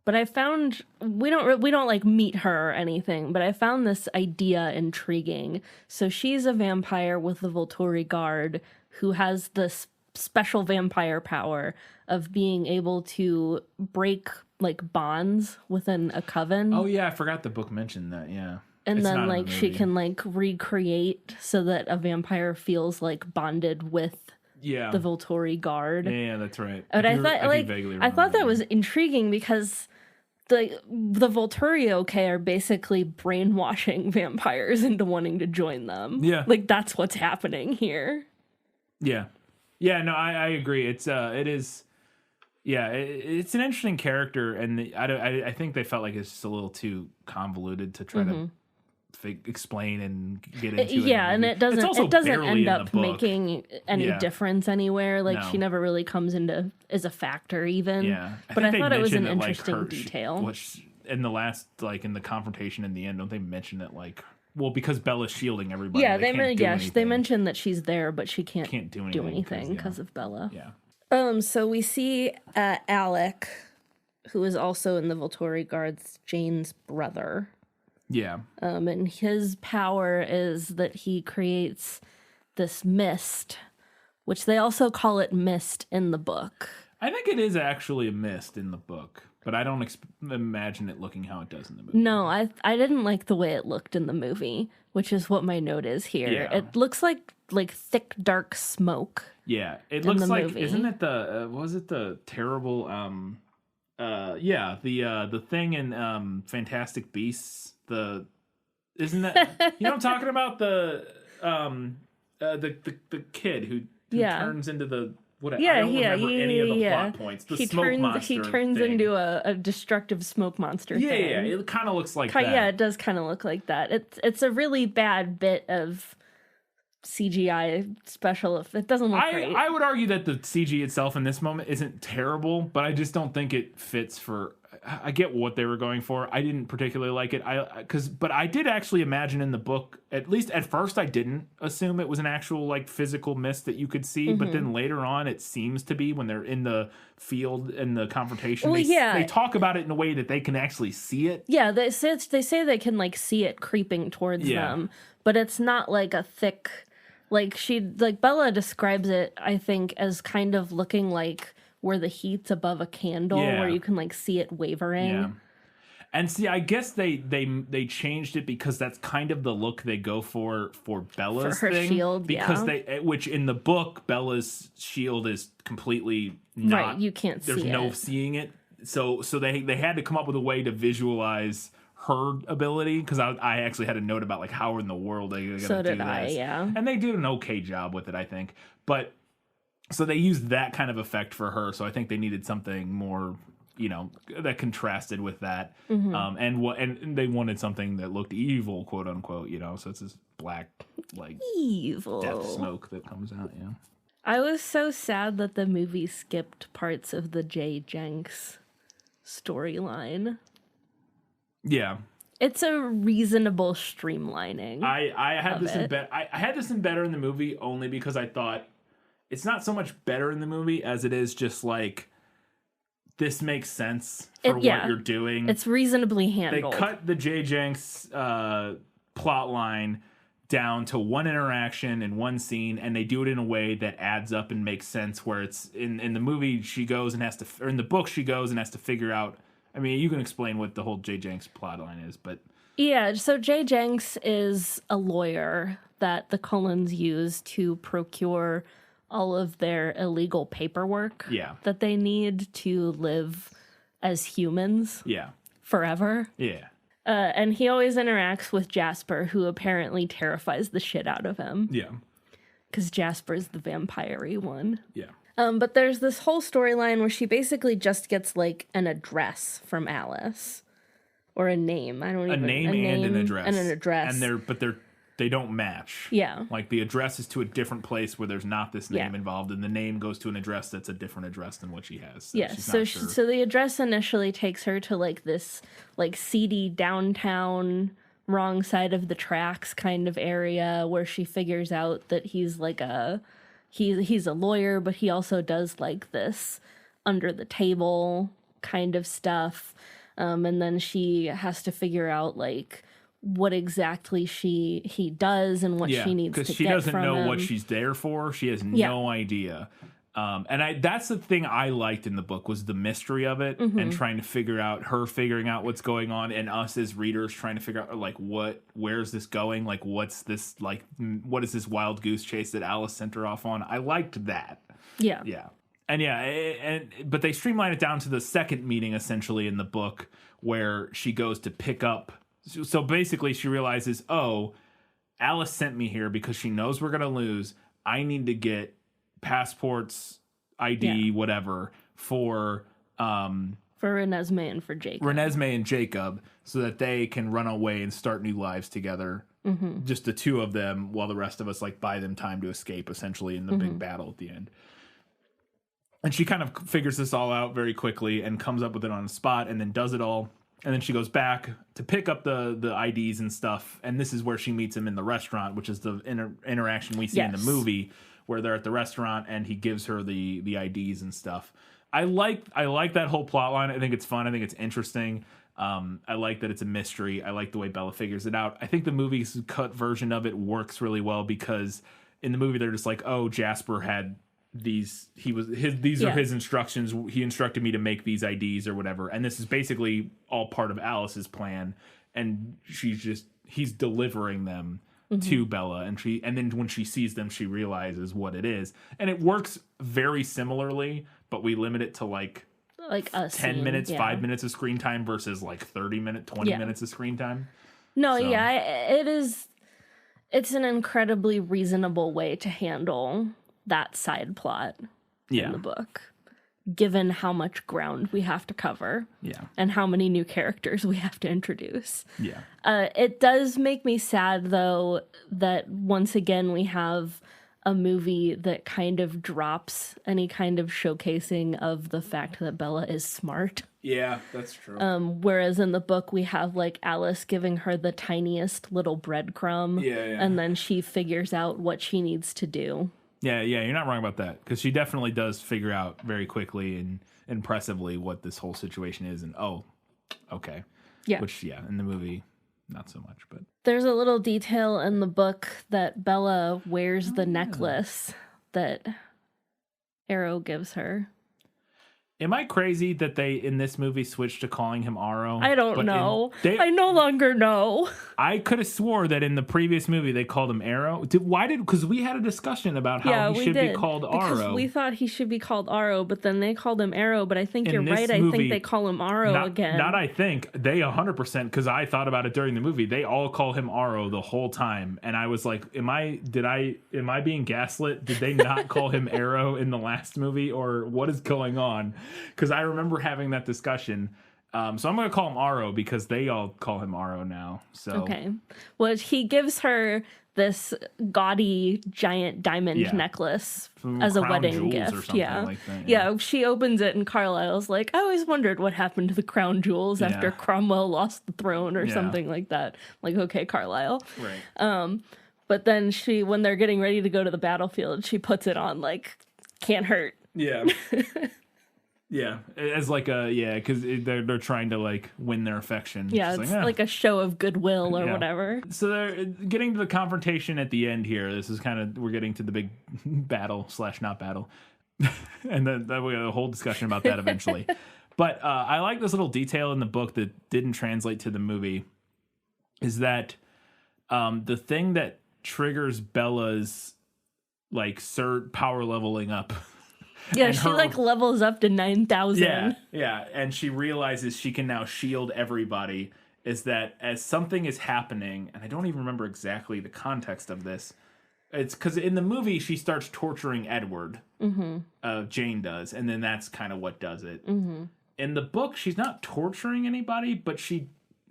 But I found we don't meet her or anything, but I found this idea intriguing. So she's a vampire with the Volturi guard who has this special vampire power of being able to break bonds within a coven. Oh yeah, I forgot the book mentioned that. Yeah. And it's then she can recreate so that a vampire feels bonded with the Volturi guard. Yeah, that's right. But I thought that was intriguing because the Volturi are basically brainwashing vampires into wanting to join them. Yeah. That's what's happening here. Yeah. Yeah, no, I agree. It's an interesting character, and I think they felt like it's just a little too convoluted to try to explain and get into it. Yeah, and it doesn't end up making any difference anywhere. She never really comes into as a factor even. Yeah. But I thought it was an interesting detail. in the last, like, in the confrontation in the end, don't they mention that, like, well, because Bella's shielding everybody. Yeah, they can't do anything. they mentioned that she's there, but she can't do do anything anything because of Bella. Yeah. So we see Alec, who is also in the Volturi Guards, Jane's brother. Yeah. And his power is that he creates this mist, which they also call it mist in the book. I think it is actually a mist in the book, but I don't imagine it looking how it does in the movie. No, I didn't like the way it looked in the movie, which is what my note is here. Yeah. It looks like thick, dark smoke. Yeah, it looks the like movie. Isn't it the was it the terrible the thing in Fantastic Beasts, isn't that you know what I'm talking about, the kid who turns into the what I don't remember any of the plot points. The smoke monster. He turns thing. into a destructive smoke monster thing. Yeah, it kind of looks like that. Yeah, it does kind of look like that. It's a really bad bit of CGI special. If it doesn't look great. I would argue that the CG itself in this moment isn't terrible, but I just don't think it fits for. I get what they were going for. I didn't particularly like it. But I did actually imagine in the book, at least at first, I didn't assume it was an actual like physical mist that you could see. But then later on, it seems to be when they're in the field in the confrontation. Well, they talk about it in a way that they can actually see it. Yeah, they say they can like see it creeping towards them, but it's not like a thick. Like Bella describes it, I think, as kind of looking like where the heat's above a candle, where you can like see it wavering. Yeah. And see, I guess they changed it because that's kind of the look they go for Bella's her thing. shield, because which in the book, Bella's shield is completely not. Right, you can't see it. There's no seeing it. So they had to come up with a way to visualize her ability, because I actually had a note about like how in the world they gonna do this. So did I, yeah. And they did an okay job with it, I think. But so they used that kind of effect for her. So I think they needed something more, that contrasted with that. And they wanted something that looked evil, quote unquote. So it's this black like evil death smoke that comes out. Yeah. I was so sad that the movie skipped parts of the Jay Jenks storyline. Yeah. It's a reasonable streamlining. I had this in I had this in better in the movie only because I thought it's not so much better in the movie as it is just like this makes sense for what you're doing. It's reasonably handled. They cut the Jay Jenks plot line down to one interaction in one scene, and they do it in a way that adds up and makes sense, where it's in the movie she goes and has to, or in the book she goes and has to figure out. I mean, you can explain what the whole Jay Jenks plotline is, but... Yeah, so Jay Jenks is a lawyer that the Cullens use to procure all of their illegal paperwork that they need to live as humans forever. Yeah. And he always interacts with Jasper, who apparently terrifies the shit out of him. Yeah. Because Jasper's the vampire-y one. Yeah. But there's this whole storyline where she basically just gets like an address from Alice, or a name. A name and an address. And an address. And they don't match. Yeah. Like the address is to a different place where there's not this name involved, and the name goes to an address that's a different address than what she has. So So the address initially takes her to like this like seedy downtown, wrong side of the tracks kind of area, where she figures out that he's like he's a lawyer, but he also does like this under the table kind of stuff. And then she has to figure out like what exactly he does and what she needs to get from him. Because she doesn't know what she's there for. She has no idea. And that's the thing I liked in the book, was the mystery of it, and trying to figuring out what's going on, and us as readers trying to figure out like where's this going? Like what's this, like what is this wild goose chase that Alice sent her off on? I liked that. Yeah. Yeah. But they streamline it down to the second meeting essentially in the book, where she goes to pick up. So basically she realizes, Alice sent me here because she knows we're going to lose. I need to get passports, ID, whatever, for Renesmee and for Jacob. Renesmee and Jacob, so that they can run away and start new lives together. Just the two of them, while the rest of us like buy them time to escape, essentially, in the big battle at the end. And she kind of figures this all out very quickly and comes up with it on the spot, and then does it all. And then she goes back to pick up the IDs and stuff. And this is where she meets him in the restaurant, which is the interaction we see in the movie, where they're at the restaurant and he gives her the IDs and stuff. I like that whole plot line. I think it's fun. I think it's interesting. I like that it's a mystery. I like the way Bella figures it out. I think the movie's cut version of it works really well because in the movie they're just like, oh, Jasper had these are his instructions. He instructed me to make these IDs or whatever. And this is basically all part of Alice's plan. And he's delivering them to Bella. And then when she sees them, she realizes what it is. And it works very similarly, but we limit it to like a 10 minutes, 5 minutes of screen time versus like 20 minutes of screen time. No, so. It's an incredibly reasonable way to handle that side plot in the book, given how much ground we have to cover and how many new characters we have to introduce. It does make me sad, though, that once again we have a movie that kind of drops any kind of showcasing of the fact that Bella is smart. Yeah, that's true. Whereas in the book we have like Alice giving her the tiniest little breadcrumb, and then she figures out what she needs to do. Yeah, you're not wrong about that, because she definitely does figure out very quickly and impressively what this whole situation is, and okay. Yeah. Which, in the movie, not so much, but... There's a little detail in the book that Bella wears the necklace that Arrow gives her. Am I crazy that they, in this movie, switched to calling him Aro? I don't know. I no longer know. I could have swore that in the previous movie they called him Arrow. Because we had a discussion about how he should be called Aro. We thought he should be called Aro, but then they called him Arrow. But I think you're right. I think they call him Aro again. Not I think. They 100%, because I thought about it during the movie. They all call him Aro the whole time. And I was like, am I being gaslit? Did they not call him Arrow in the last movie? Or what is going on? Because I remember having that discussion. So I'm going to call him Aro because they all call him Aro now. So okay. Well, he gives her this gaudy giant diamond necklace as a wedding gift. Like that, yeah. She opens it and Carlisle's like, I always wondered what happened to the crown jewels after Cromwell lost the throne or something like that. Like, okay, Carlisle. Right. But then when they're getting ready to go to the battlefield, she puts it on like, can't hurt. Yeah. Yeah, as like because they're trying to like win their affection. Yeah, it's like a show of goodwill or whatever. So they're getting to the confrontation at the end here. This is we're getting to the big battle / not battle, and then we have a whole discussion about that eventually. But I like this little detail in the book that didn't translate to the movie, is that the thing that triggers Bella's like power leveling up. Yeah, she levels up to 9,000. Yeah, and she realizes she can now shield everybody. Is that as something is happening, and I don't even remember exactly the context of this. It's because in the movie she starts torturing Edward. Jane does, and then that's kind of what does it. In the book, she's not torturing anybody, but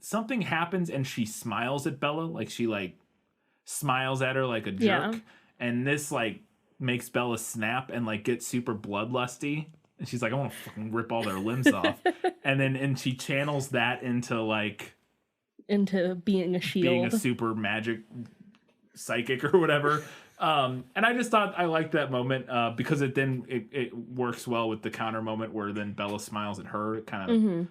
something happens and she smiles at Bella, like she like smiles at her like a jerk, and this makes Bella snap and like get super bloodlusty, and she's like, I want to fucking rip all their limbs off, and she channels that into being a shield, being a super magic psychic or whatever. And I just thought I liked that moment because it works well with the counter moment where then Bella smiles at her. It kind of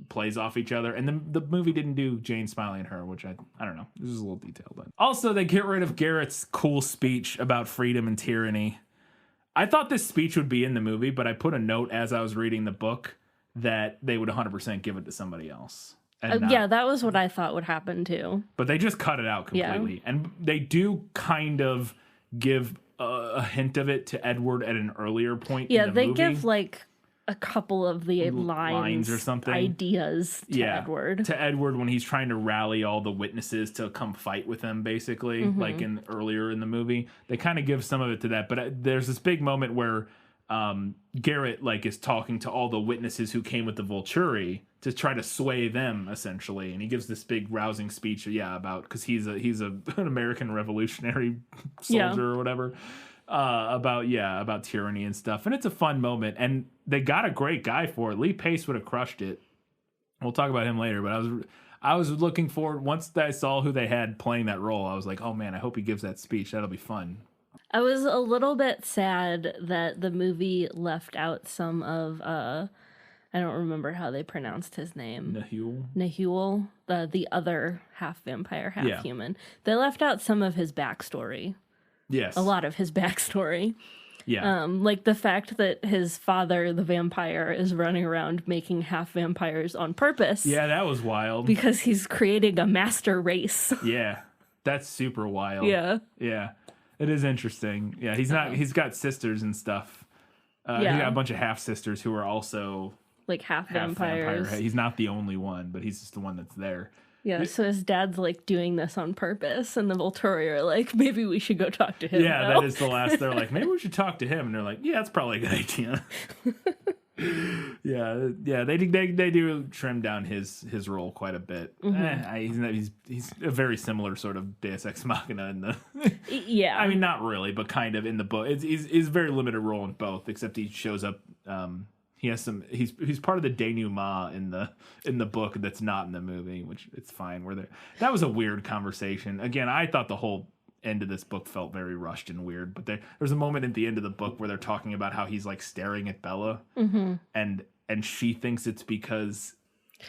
plays off each other, and then the movie didn't do Jane smiling at her, which I don't know, this is a little detail. But also they get rid of Garrett's cool speech about freedom and tyranny. I thought this speech would be in the movie, but I put a note as I was reading the book that they would 100% give it to somebody else. That was what I thought would happen too, but they just cut it out completely. And they do kind of give a hint of it to Edward at an earlier point in the movie. Give like a couple of the lines or something, ideas to Edward. To Edward when he's trying to rally all the witnesses to come fight with him, basically, like earlier in the movie. They kind of give some of it to that, but there's this big moment where Garrett is talking to all the witnesses who came with the Volturi to try to sway them, essentially, and he gives this big rousing speech, about because he's an American revolutionary soldier or whatever. About tyranny and stuff, and it's a fun moment, and they got a great guy for it. Lee Pace would have crushed it, We'll talk about him later, but I was looking forward, once I saw who they had playing that role, I was like, oh man, I hope he gives that speech. That'll be fun. I was a little bit sad that the movie left out some of I don't remember how they pronounced his name. Nahul, the other half vampire, half human. They left out some of his backstory. Yes. A lot of his backstory. Yeah. Like the fact that his father, the vampire, is running around making half vampires on purpose. Yeah, that was wild. Because he's creating a master race. Yeah. That's super wild. Yeah. Yeah. It is interesting. Yeah, he's got sisters and stuff. He got a bunch of half sisters who are also like half vampires. Vampire. He's not the only one, but he's just the one that's there. Yeah, so his dad's like doing this on purpose, and the Volturi are like, maybe we should go talk to him. Yeah, now. that is the last. They're like, maybe we should talk to him, and they're like, yeah, that's probably a good idea. yeah, they do trim down his role quite a bit. He's a very similar sort of Deus Ex Machina in the. Yeah, I mean, not really, but kind of in the book. He's a very limited role in both, except he shows up. He has some. He's part of the denouement in the book that's not in the movie, which it's fine. That was a weird conversation. Again, I thought the whole end of this book felt very rushed and weird. But there's a moment at the end of the book where they're talking about how he's like staring at Bella, and she thinks it's because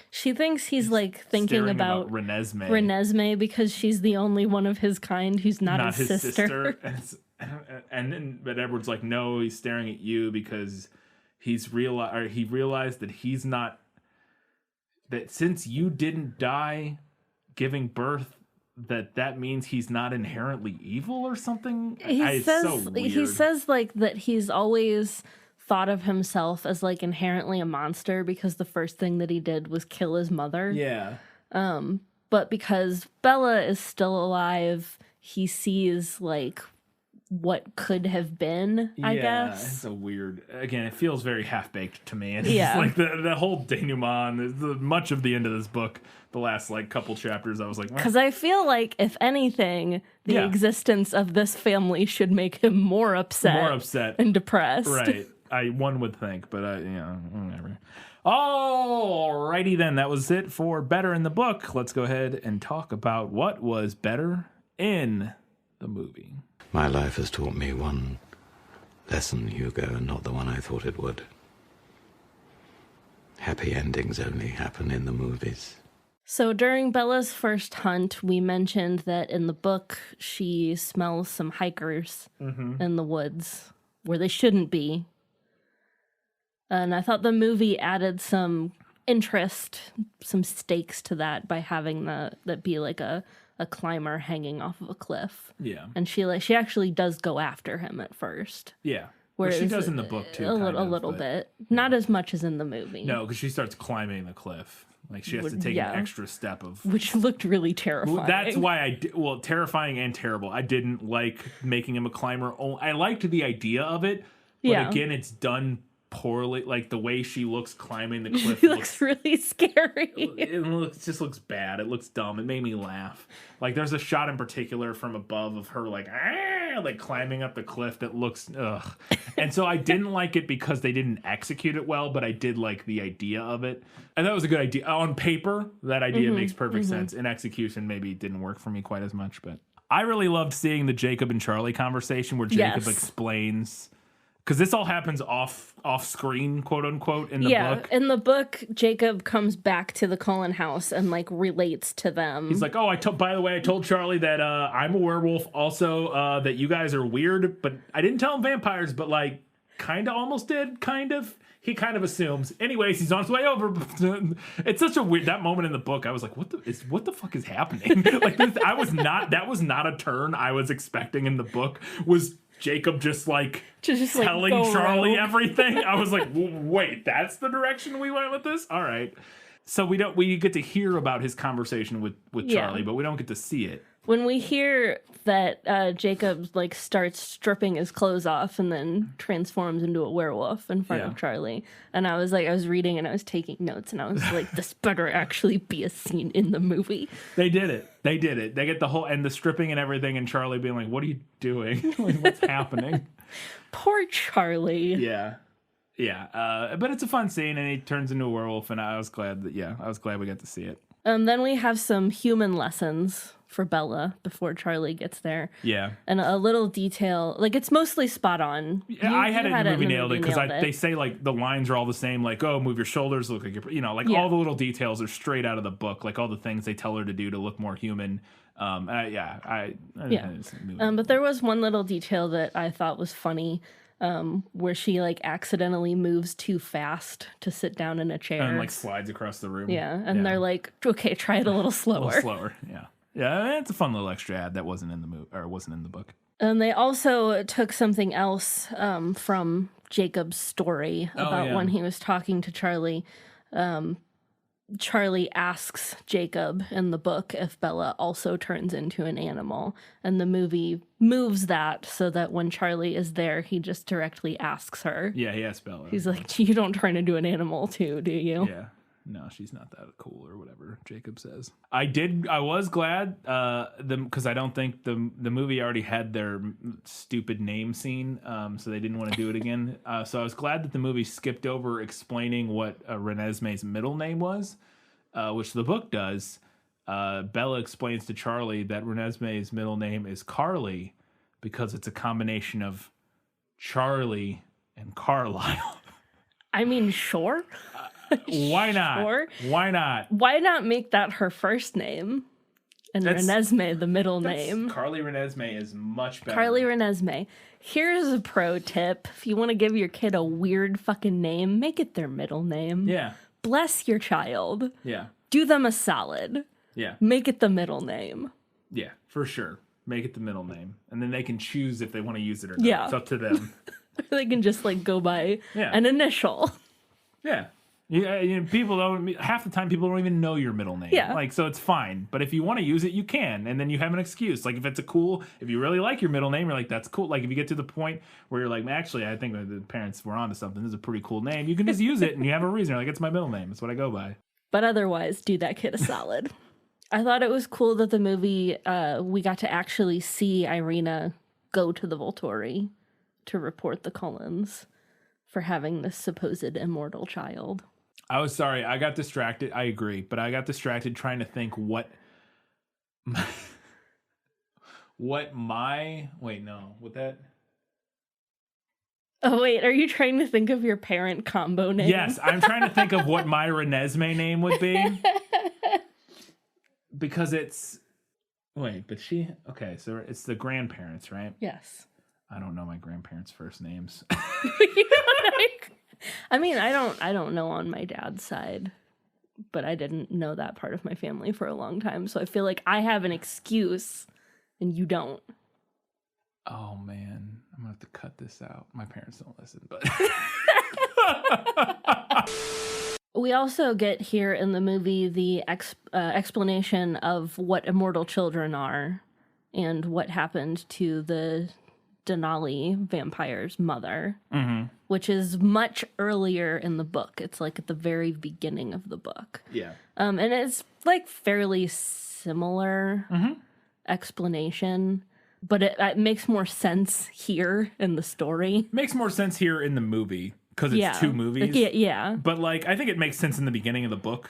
she thinks he's like thinking about Renesmee because she's the only one of his kind who's not his sister. But Edward's like, no, he's staring at you because. He realized that he's not, that since you didn't die giving birth, that means he's not inherently evil or something. He says like that he's always thought of himself as like inherently a monster because the first thing that he did was kill his mother. Yeah. But because Bella is still alive, he sees like what could have been, I guess. It's a weird. Again, it feels very half-baked to me. And it's like the whole denouement, much of the end of this book, the last like couple chapters, I was like... Because I feel like, if anything, the existence of this family should make him more upset and depressed. Right. One would think, but whatever. Alrighty then, that was it for Better in the Book. Let's go ahead and talk about what was better in the movie. My life has taught me one lesson, Hugo, and not the one I thought it would. Happy endings only happen in the movies. So during Bella's first hunt, we mentioned that in the book, she smells some hikers in the woods where they shouldn't be. And I thought the movie added some interest, some stakes to that by having that be like a climber hanging off of a cliff. Yeah. And she actually does go after him at first. Yeah. Whereas she does in the book too. A little bit. Not as much as in the movie. No, because she starts climbing the cliff. Like she has to take an extra step of... Which looked really terrifying. That's why terrifying and terrible. I didn't like making him a climber. I liked the idea of it. But again, it's done poorly. Like the way she looks climbing the cliff looks really scary. It just looks bad. It looks dumb. It made me laugh. Like there's a shot in particular from above of her like climbing up the cliff that looks ugh. And so I didn't like it because they didn't execute it well, but I did like the idea of it. And that was a good idea. On paper, that idea makes perfect sense. In execution, maybe it didn't work for me quite as much, but I really loved seeing the Jacob and Charlie conversation where Jacob explains, because this all happens off screen, quote unquote, in the book. In the book, Jacob comes back to the Cullen house and like relates to them. He's like, by the way, I told Charlie that I'm a werewolf. Also, that you guys are weird, but I didn't tell him vampires, but like, kind of almost did, kind of. He kind of assumes. Anyways, he's on his way over. It's such a weird, that moment in the book, I was like, what the fuck is happening? Like, that was not a turn I was expecting in the book, was Jacob just telling Charlie everything. I was like, wait, that's the direction we went with this? All right. So we get to hear about his conversation with Charlie, but we don't get to see it. When we hear that Jacob like starts stripping his clothes off and then transforms into a werewolf in front of Charlie, and I was reading and I was taking notes and I was like, this better actually be a scene in the movie. They did it. They get the whole, and the stripping and everything, and Charlie being like, what are you doing? Like, what's happening? Poor Charlie. Yeah. Yeah, but it's a fun scene, and he turns into a werewolf, and I was glad we got to see it. Then we have some human lessons for Bella before Charlie gets there. Yeah. And a little detail, like it's mostly spot on. Yeah, I had it in the movie nailed it because they say like the lines are all the same, like, oh, move your shoulders, look like you're, all the little details are straight out of the book, like all the things they tell her to do to look more human. But there was one little detail that I thought was funny. Where she like accidentally moves too fast to sit down in a chair and like slides across the room. Yeah, and they're like, okay, try it a little slower. A little slower, yeah. Yeah, it's a fun little extra ad that wasn't in the movie or wasn't in the book. And they also took something else from Jacob's story about when he was talking to Charlie. Charlie asks Jacob in the book if Bella also turns into an animal. And the movie moves that so that when Charlie is there, he just directly asks her. Yeah, he asks Bella. He's like, you don't turn into an animal too, do you? Yeah. No, she's not that cool or whatever Jacob says. I was glad because I don't think the movie already had their stupid name scene, so they didn't want to do it again. So I was glad that the movie skipped over explaining what Renesmee's middle name was, which the book does. Bella explains to Charlie that Renesmee's middle name is Carly because it's a combination of Charlie and Carlisle. I mean, sure. Why not? Sure. Why not? Why not make that her first name and Renesmee the middle name? Carly Renesmee is much better. Carly Renesmee. Here's a pro tip. If you want to give your kid a weird fucking name, make it their middle name. Yeah. Bless your child. Yeah. Do them a solid. Yeah. Make it the middle name. Yeah, for sure. Make it the middle name. And then they can choose if they want to use it or not. Yeah. It's up to them. They can just like go by an initial. Yeah. People don't. Half the time, people don't even know your middle name. Yeah. Like, so it's fine. But if you want to use it, you can, and then you have an excuse. Like, if you really like your middle name, you're like, that's cool. Like, if you get to the point where you're like, actually, I think the parents were onto something. This is a pretty cool name. You can just use it, and you have a reason. You're like, it's my middle name. It's what I go by. But otherwise, do that kid a solid. I thought it was cool that the movie, we got to actually see Irina go to the Volturi to report the Cullens for having this supposed immortal child. I was sorry. I got distracted. I agree. But I got distracted trying to think what that... Oh, wait. Are you trying to think of your parent combo name? Yes. I'm trying to think of what my Renesmee name would be. Because it's... Wait, but she... Okay, so it's the grandparents, right? Yes. I don't know my grandparents' first names. I mean, I don't know on my dad's side, but I didn't know that part of my family for a long time. So I feel like I have an excuse and you don't. Oh man, I'm gonna have to cut this out. My parents don't listen, but we also get here in the movie the explanation of what immortal children are and what happened to the Denali vampire's mother, which is much earlier in the book. It's like at the very beginning of the book. Yeah. And it's like fairly similar explanation, but it makes more sense here in the story. Makes more sense here in the movie because it's two movies. Yeah. But like, I think it makes sense in the beginning of the book.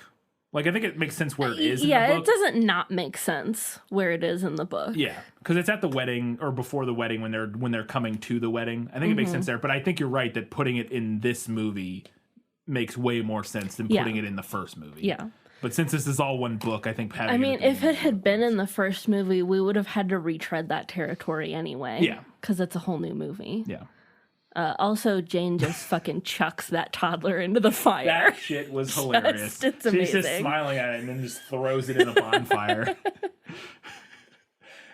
Like, I think it makes sense where it is in the book. Yeah, it doesn't not make sense where it is in the book. Yeah, because it's at the wedding or before the wedding when they're coming to the wedding. I think it makes sense there. But I think you're right that putting it in this movie makes way more sense than putting it in the first movie. Yeah. But since this is all one book, I think having if it had been in the first movie, we would have had to retread that territory anyway. Yeah. Because it's a whole new movie. Yeah. Also, Jane just fucking chucks that toddler into the fire. That shit was hilarious. It's amazing. She's just smiling at it and then just throws it in a bonfire.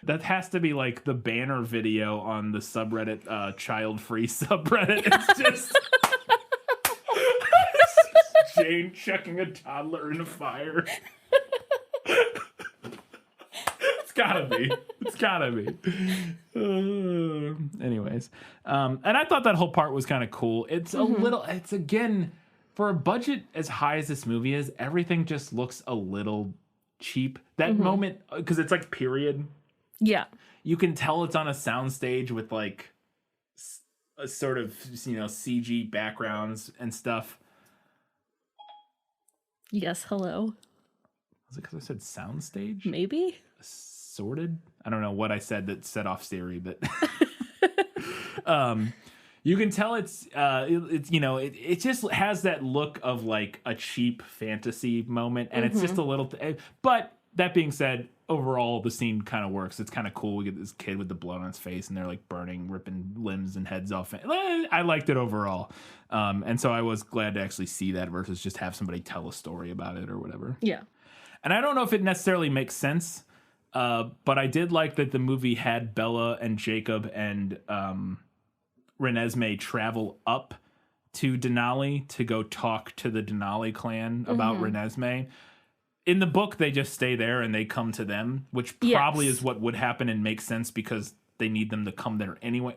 That has to be like the banner video on the subreddit, child-free subreddit. It's just Jane chucking a toddler in a fire. It's gotta be. Anyways. And I thought that whole part was kind of cool. It's it's again, for a budget as high as this movie is, everything just looks a little cheap. That moment, because it's like period. Yeah. You can tell it's on a soundstage with like sort of, CG backgrounds and stuff. Yes, hello. Was it because I said soundstage? Maybe. Sorted? I don't know what I said that set off Siri, but you can tell it's it just has that look of like a cheap fantasy moment, and it's just a little. But that being said, overall the scene kind of works. It's kind of cool. We get this kid with the blood on his face, and they're like ripping limbs and heads off. I liked it overall, and so I was glad to actually see that versus just have somebody tell a story about it or whatever. Yeah. And I don't know if it necessarily makes sense, but I did like that the movie had Bella and Jacob and Renesmee travel up to Denali to go talk to the Denali clan about Renesmee. In the book, they just stay there and they come to them, which probably is what would happen and makes sense because they need them to come there anyway.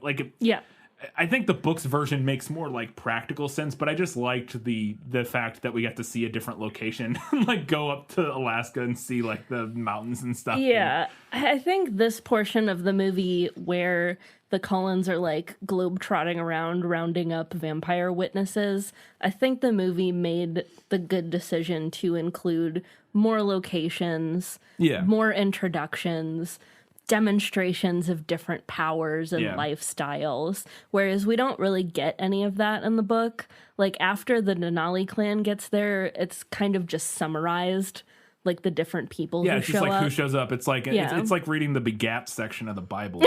I think the book's version makes more like practical sense, but I just liked the fact that we got to see a different location, like go up to Alaska and see like the mountains and stuff. Yeah, I think this portion of the movie where the Cullens are like globe-trotting around, rounding up vampire witnesses, I think the movie made the good decision to include more locations, more introductions, demonstrations of different powers and lifestyles, whereas we don't really get any of that in the book. Like after the Denali clan gets there, it's kind of just summarized, like the different people who it's show just like up. who shows up. It's like it's like reading the begat section of the Bible.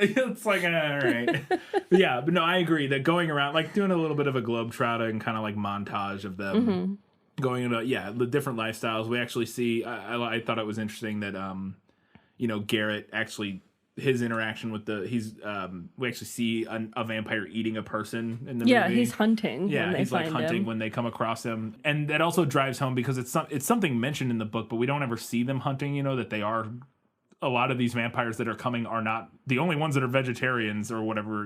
It's like, all right. Yeah, but no, I agree that going around, like doing a little bit of a globetrotter and kind of like montage of them going into, the different lifestyles. We actually see, I thought it was interesting that, Garrett actually, his interaction with we actually see a vampire eating a person in the movie. Yeah, he's hunting. Yeah, he's like hunting when they come across him. And that also drives home because it's something mentioned in the book, but we don't ever see them hunting, that they are. A lot of these vampires that are coming are not the only ones that are vegetarians or whatever,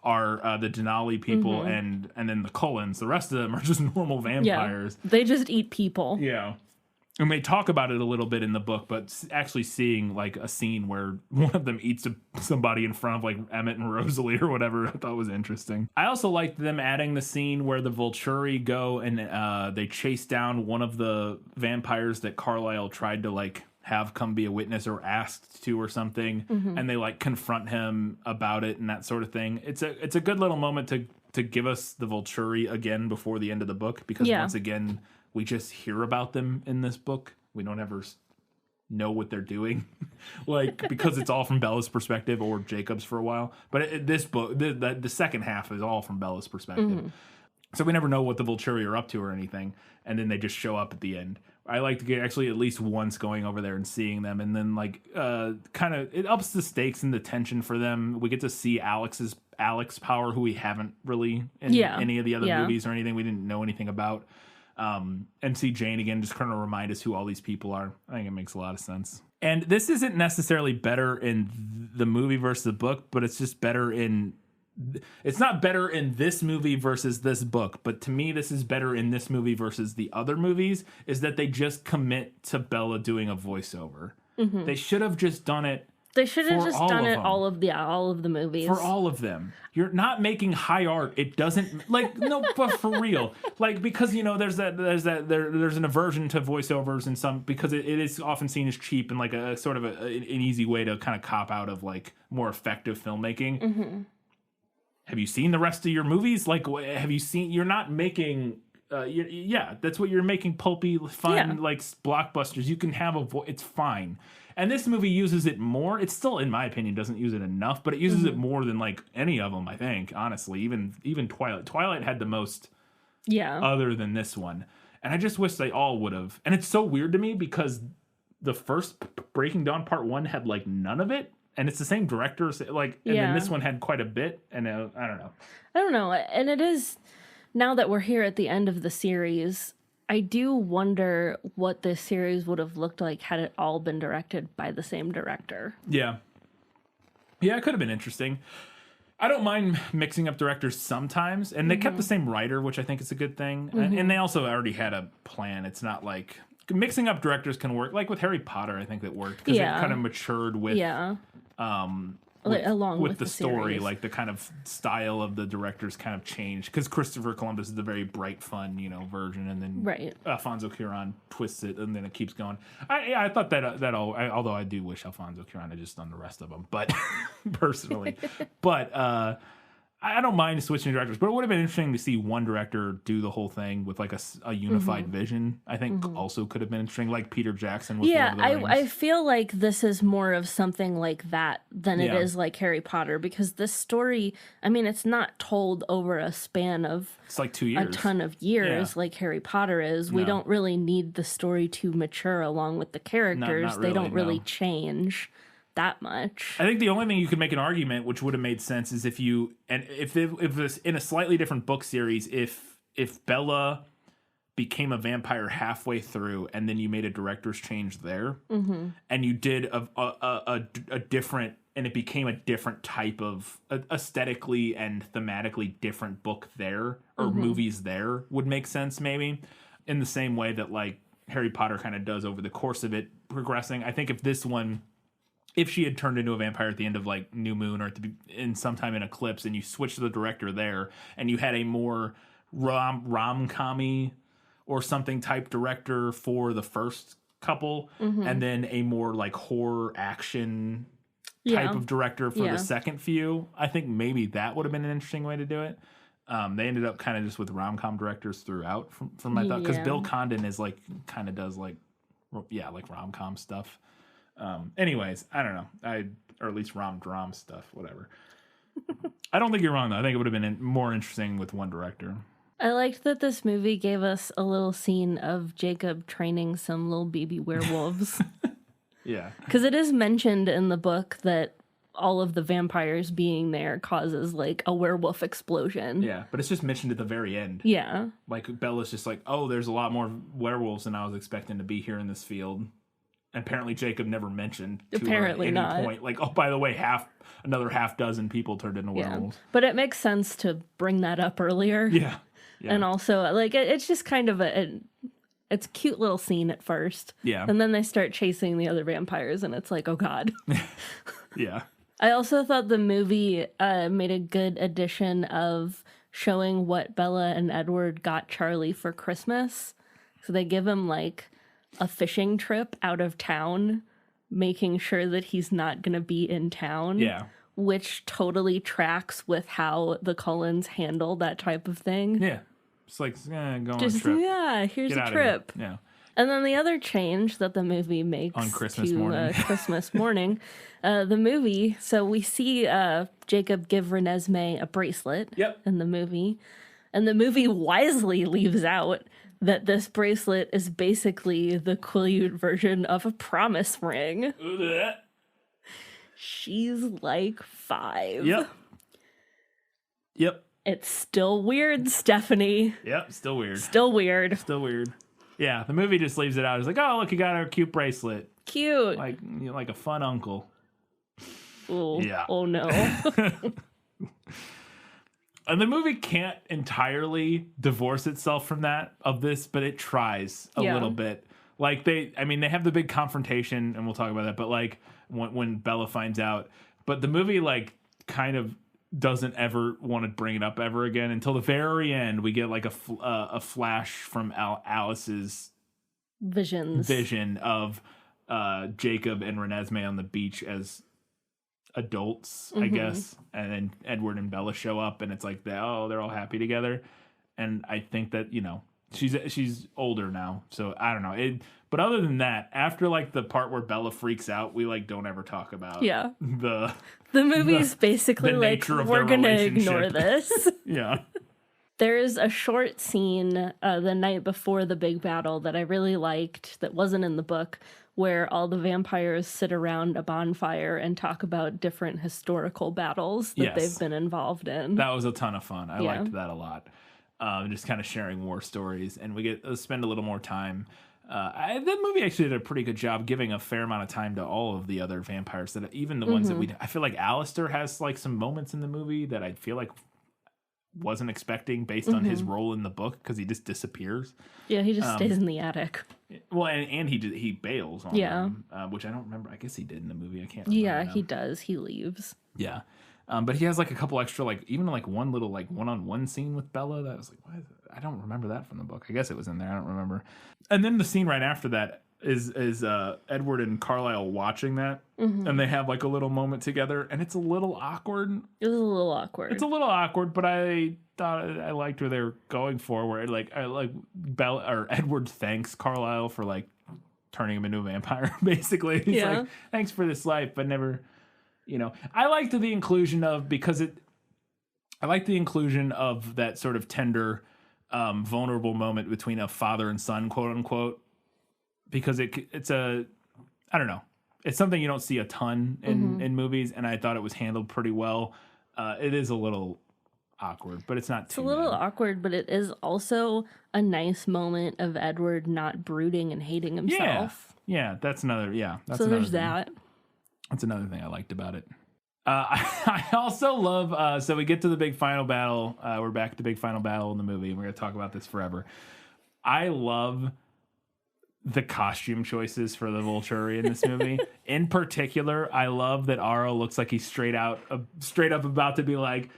are the Denali people and then the Cullens. The rest of them are just normal vampires. Yeah, they just eat people. Yeah. And they talk about it a little bit in the book, but actually seeing like a scene where one of them eats somebody in front of like Emmett and Rosalie or whatever, I thought was interesting. I also liked them adding the scene where the Vulturi go and they chase down one of the vampires that Carlisle tried to like have come be a witness or asked to or something, and they like confront him about it and that sort of thing. It's a good little moment to give us the Vulturi again before the end of the book, because once again we just hear about them in this book. We don't ever know what they're doing, like because it's all from Bella's perspective or Jacob's for a while. But this book, the second half is all from Bella's perspective. So we never know what the Vulturi are up to or anything, and then they just show up at the end. I like to get actually at least once going over there and seeing them, and then like kind of it ups the stakes and the tension for them. We get to see Alex power, who we haven't really in any of the other movies or anything. We didn't know anything about. And see Jane again, just kind of remind us who all these people are. I think it makes a lot of sense. And this isn't necessarily better in the movie versus the book, but it's just better in. It's not better in this movie versus this book, but to me, this is better in this movie versus the other movies, is that they just commit to Bella doing a voiceover. They should have just done it. They should have just done it all of the movies. For all of them. You're not making high art. It doesn't no, but for real. Like, because there's an aversion to voiceovers in some, because it is often seen as cheap and like a sort of an easy way to kind of cop out of like more effective filmmaking. Have you seen the rest of your movies? Like, have you seen? You're not making. That's what you're making. Pulpy, fun, like blockbusters. You can have it's fine. And this movie uses it more. It still, in my opinion, doesn't use it enough, but it uses it more than like any of them. I think, honestly, even Twilight. Twilight had the most. Yeah. Other than this one, and I just wish they all would have. And it's so weird to me because the first Breaking Dawn Part 1 had like none of it. And it's the same director, like, and then this one had quite a bit, and I don't know. And it is, now that we're here at the end of the series, I do wonder what this series would have looked like had it all been directed by the same director. Yeah, it could have been interesting. I don't mind mixing up directors sometimes, and they kept the same writer, which I think is a good thing. And they also already had a plan. It's not like mixing up directors can work. Like with Harry Potter, I think that worked because it kind of matured with. along with with the story, series. like the kind of style of the directors kind of changed because Christopher Columbus is the very bright, fun, version, and then Alfonso Cuarón twists it, and then it keeps going. I thought that all. Although I do wish Alfonso Cuarón had just done the rest of them, but personally, but. I don't mind switching directors, but it would have been interesting to see one director do the whole thing with like a unified vision. I think also could have been interesting, like Peter Jackson with Lord of the Rings. I feel like this is more of something like that than it is like Harry Potter, because this story, I mean, it's not told over a span of it's like 2 years, a ton of years like Harry Potter is. We don't really need the story to mature along with the characters. Not really, they don't really change that much. I think the only thing you could make an argument, which would have made sense, is if this in a slightly different book series, if Bella became a vampire halfway through, and then you made a director's change there, and you did a different, and it became a different type of aesthetically and thematically different book there, or movies there, would make sense maybe, in the same way that like Harry Potter kind of does over the course of it progressing. I think if she had turned into a vampire at the end of like New Moon or in sometime in Eclipse, and you switched the director there, and you had a more rom-commy or something type director for the first couple, and then a more like horror action type of director for the second few, I think maybe that would have been an interesting way to do it. They ended up kind of just with rom-com directors throughout from my thought, because Bill Condon is like kind of does like rom-com stuff. Anyways, I don't know. Or at least rom-dram stuff, whatever. I don't think you're wrong, though. I think it would have been more interesting with one director. I liked that this movie gave us a little scene of Jacob training some little baby werewolves. Yeah. Because it is mentioned in the book that all of the vampires being there causes like a werewolf explosion. Yeah, but it's just mentioned at the very end. Yeah. Like Bella's just like, oh, there's a lot more werewolves than I was expecting to be here in this field. Apparently Jacob never mentioned to her at any point, like, oh, by the way, another half dozen people turned into werewolves. But it makes sense to bring that up earlier. Yeah. And also, like, it's just kind of it's a cute little scene at first. Yeah. And then they start chasing the other vampires, and it's like, oh, God. Yeah. I also thought the movie made a good addition of showing what Bella and Edward got Charlie for Christmas. So they give him, like, a fishing trip out of town, making sure that he's not going to be in town. Yeah. Which totally tracks with how the Cullens handle that type of thing. Yeah. It's like, go on a trip. Yeah, here's Get a trip. Yeah. And then the other change that the movie makes on Christmas to morning, Christmas morning, the movie. So we see Jacob give Renesmee a bracelet in the movie. And the movie wisely leaves out that this bracelet is basically the Quileute version of a promise ring. She's like 5. Yep. It's still weird, Stephanie. Yep, still weird. Still weird. Still weird. Yeah, the movie just leaves it out. It's like, oh, look, you got a cute bracelet. Cute. Like a fun uncle. Ooh. Yeah. Oh, no. And the movie can't entirely divorce itself from this, but it tries a little bit. Like they have the big confrontation, and we'll talk about that. But like when Bella finds out, but the movie like kind of doesn't ever want to bring it up ever again until the very end. We get like a flash from Alice's vision of Jacob and Renesmee on the beach as adults, I guess, and then Edward and Bella show up, and it's like they're all happy together. And I think that she's older now, so I don't know. But other than that, after like the part where Bella freaks out, we like don't ever talk about the movie's basically like, we're gonna ignore this. Yeah. There's a short scene the night before the big battle that I really liked that wasn't in the book, where all the vampires sit around a bonfire and talk about different historical battles that they've been involved in. That was a ton of fun. I liked that a lot. Just kind of sharing war stories, and we get to spend a little more time. That movie actually did a pretty good job giving a fair amount of time to all of the other vampires, that even the ones that I feel like Alistair has like some moments in the movie that I feel like wasn't expecting based on his role in the book, because he just disappears. Yeah, he just stays in the attic. Well, and he bails on them, which I don't remember. I guess he did in the movie. I can't remember. Yeah, now. he does. He leaves. Yeah. But he has like a couple extra, like even like one little like one-on-one scene with Bella that was like, why is it? I don't remember that from the book. I guess it was in there. I don't remember. And then the scene right after that is Edward and Carlisle watching that, and they have like a little moment together, and it's a little awkward. It was a little awkward. It's a little awkward, but I thought I liked where they were going for. Where I like Bella or Edward thanks Carlisle for like turning him into a vampire. Basically, he's like, thanks for this life, but never. You know, I liked the inclusion of I like the inclusion of that sort of tender, vulnerable moment between a father and son, quote unquote, because it's I don't know, it's something you don't see a ton in movies, and I thought it was handled pretty well. It is a little awkward, but it's not too. It's a little awkward, but it is also a nice moment of Edward not brooding and hating himself. Yeah, that's another. Yeah, that's so there's thing. that. That's another thing I liked about it. I also love, so we get to the big final battle. We're back at the big final battle in the movie. We're going to talk about this forever. I love the costume choices for the Volturi in this movie. In particular, I love that Aro looks like he's straight up about to be like,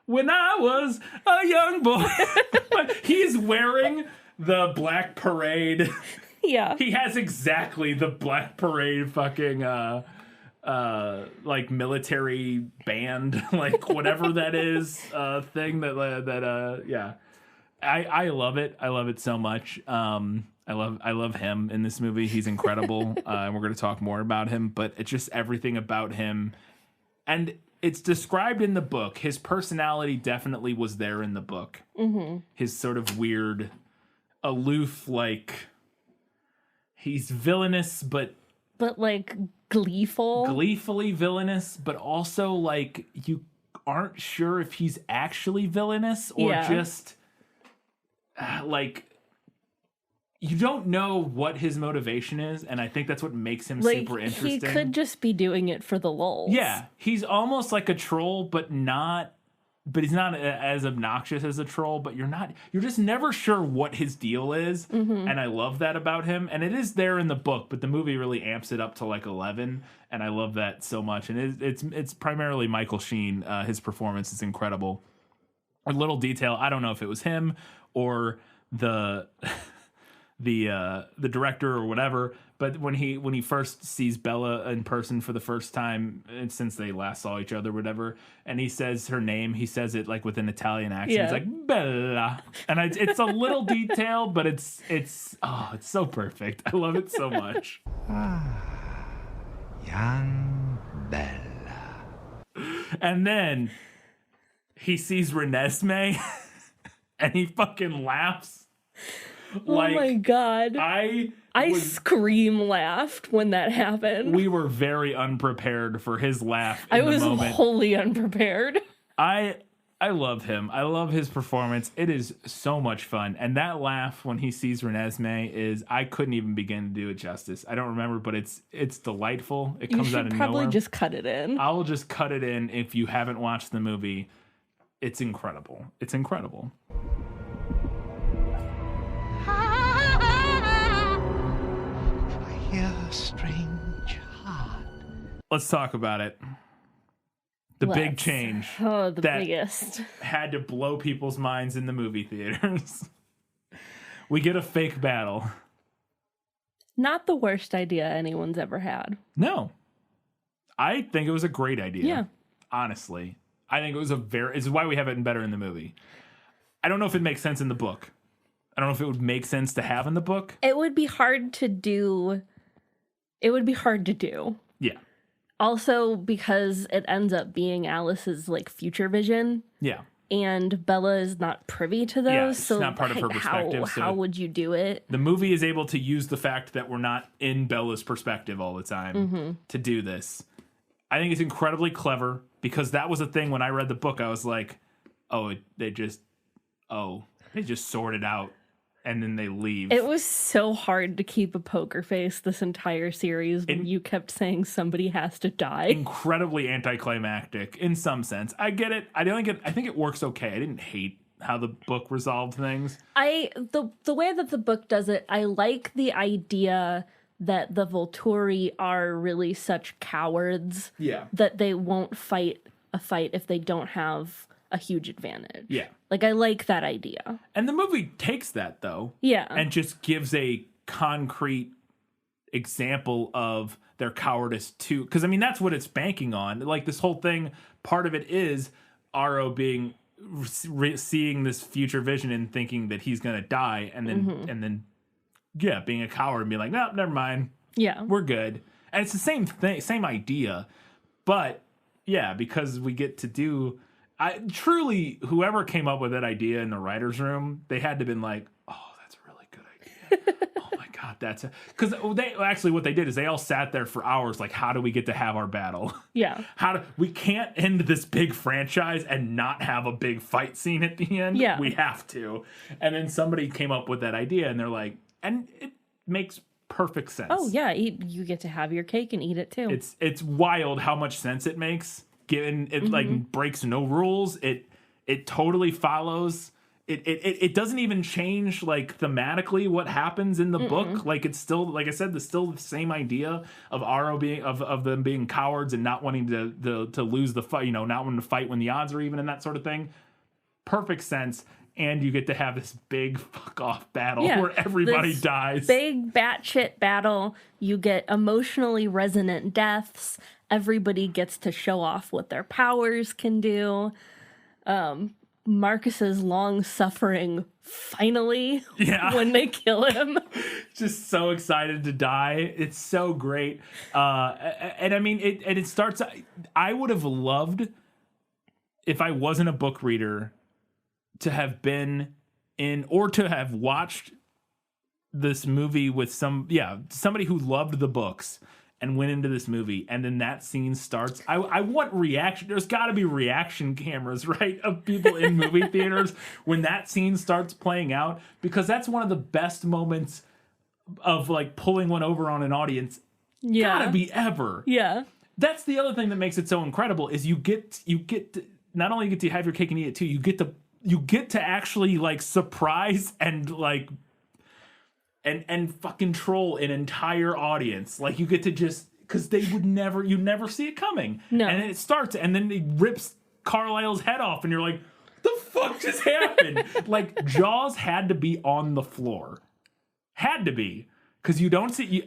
when I was a young boy. He's wearing the Black Parade. Yeah. He has exactly the Black Parade fucking like military band, like whatever that is, thing that yeah. I love it. I love it so much. I love him in this movie. He's incredible. And we're going to talk more about him, but it's just everything about him. And it's described in the book. His personality definitely was there in the book. His sort of weird, aloof, like he's villainous, but like gleefully villainous, but also like you aren't sure if he's actually villainous or just like you don't know what his motivation is, and I think that's what makes him like, super interesting. He could just be doing it for the lulz. Yeah, he's almost like a troll, but he's not as obnoxious as a troll, but you're just never sure what his deal is. And I love that about him. And it is there in the book, but the movie really amps it up to like 11. And I love that so much. And it's primarily Michael Sheen. His performance is incredible. A little detail. I don't know if it was him or the director or whatever, but when he first sees Bella in person for the first time, and since they last saw each other, whatever, and he says her name, he says it like with an Italian accent. It's like Bella, and it's a little detail, but it's so perfect. I love it so much. Young Bella. And then he sees Renesmee, and he fucking laughs. Like, oh my god! I scream laughed when that happened. We were very unprepared for his laugh. I was wholly unprepared. I love him. I love his performance. It is so much fun, and that laugh when he sees Renesmee is I couldn't even begin to do it justice. I don't remember, but it's delightful. It comes out of nowhere. You should probably just cut it in. I will just cut it in if you haven't watched the movie. It's incredible. It's incredible. Strange heart. Let's talk about it. The big change. Oh, the biggest. Had to blow people's minds in the movie theaters. We get a fake battle. Not the worst idea anyone's ever had. No. I think it was a great idea. Yeah. Honestly. I think it was this is why we have it better in the movie. I don't know if it makes sense in the book. I don't know if it would make sense to have in the book. It would be hard to do. Yeah. Also, because it ends up being Alice's like future vision. Yeah. And Bella is not privy to those. Yeah, it's so not part of her perspective. How would you do it? The movie is able to use the fact that we're not in Bella's perspective all the time to do this. I think it's incredibly clever because that was a thing when I read the book. I was like, they just sorted out and then they leave. It was so hard to keep a poker face this entire series when you kept saying somebody has to die. Incredibly anticlimactic in some sense. I get it. I think it works okay. I didn't hate how the book resolved things. The way that the book does it, I like the idea that the Volturi are really such cowards that they won't fight a fight if they don't have a huge advantage. Yeah. Like, I like that idea. And the movie takes that, though. Yeah. And just gives a concrete example of their cowardice, too. Because, I mean, that's what it's banking on. Like, this whole thing, part of it is Aro being... seeing this future vision and thinking that he's going to die. And then, being a coward and being like, no, never mind. Yeah. We're good. And it's the same thing, same idea. But, yeah, because we get to do... truly, whoever came up with that idea in the writer's room, they had to have been like, oh, that's a really good idea. Oh my God, that's... Because they actually, what they did is they all sat there for hours like, how do we get to have our battle? Yeah. We can't end this big franchise and not have a big fight scene at the end. Yeah. We have to. And then somebody came up with that idea and they're like, and it makes perfect sense. Oh, yeah. You get to have your cake and eat it too. It's wild how much sense it makes. Given it like breaks no rules, it totally follows. It doesn't even change like thematically what happens in the book. Like it's still, like I said, still the same idea of Aro being of them being cowards and not wanting to lose the fight. Not wanting to fight when the odds are even and that sort of thing. Perfect sense. And you get to have this big fuck off battle where everybody dies. Big batshit battle. You get emotionally resonant deaths. Everybody gets to show off what their powers can do. Marcus's long suffering finally when they kill him. Just so excited to die. It's so great. And I mean, it starts. I would have loved, if I wasn't a book reader, to have been in or to have watched this movie with somebody who loved the books and went into this movie, and then that scene starts. I want reaction. There's got to be reaction cameras, right, of people in movie theaters when that scene starts playing out, because that's one of the best moments of like pulling one over on an audience. Gotta be ever. Yeah. That's the other thing that makes it so incredible is you get to, not only get to have your cake and eat it too, you get to actually like surprise and like and fucking troll an entire audience. Like you get to just, because you never see it coming. No. And then it starts and then it rips Carlisle's head off and you're like, the fuck just happened? Like Jaws had to be on the floor. Had to be. Because you don't see,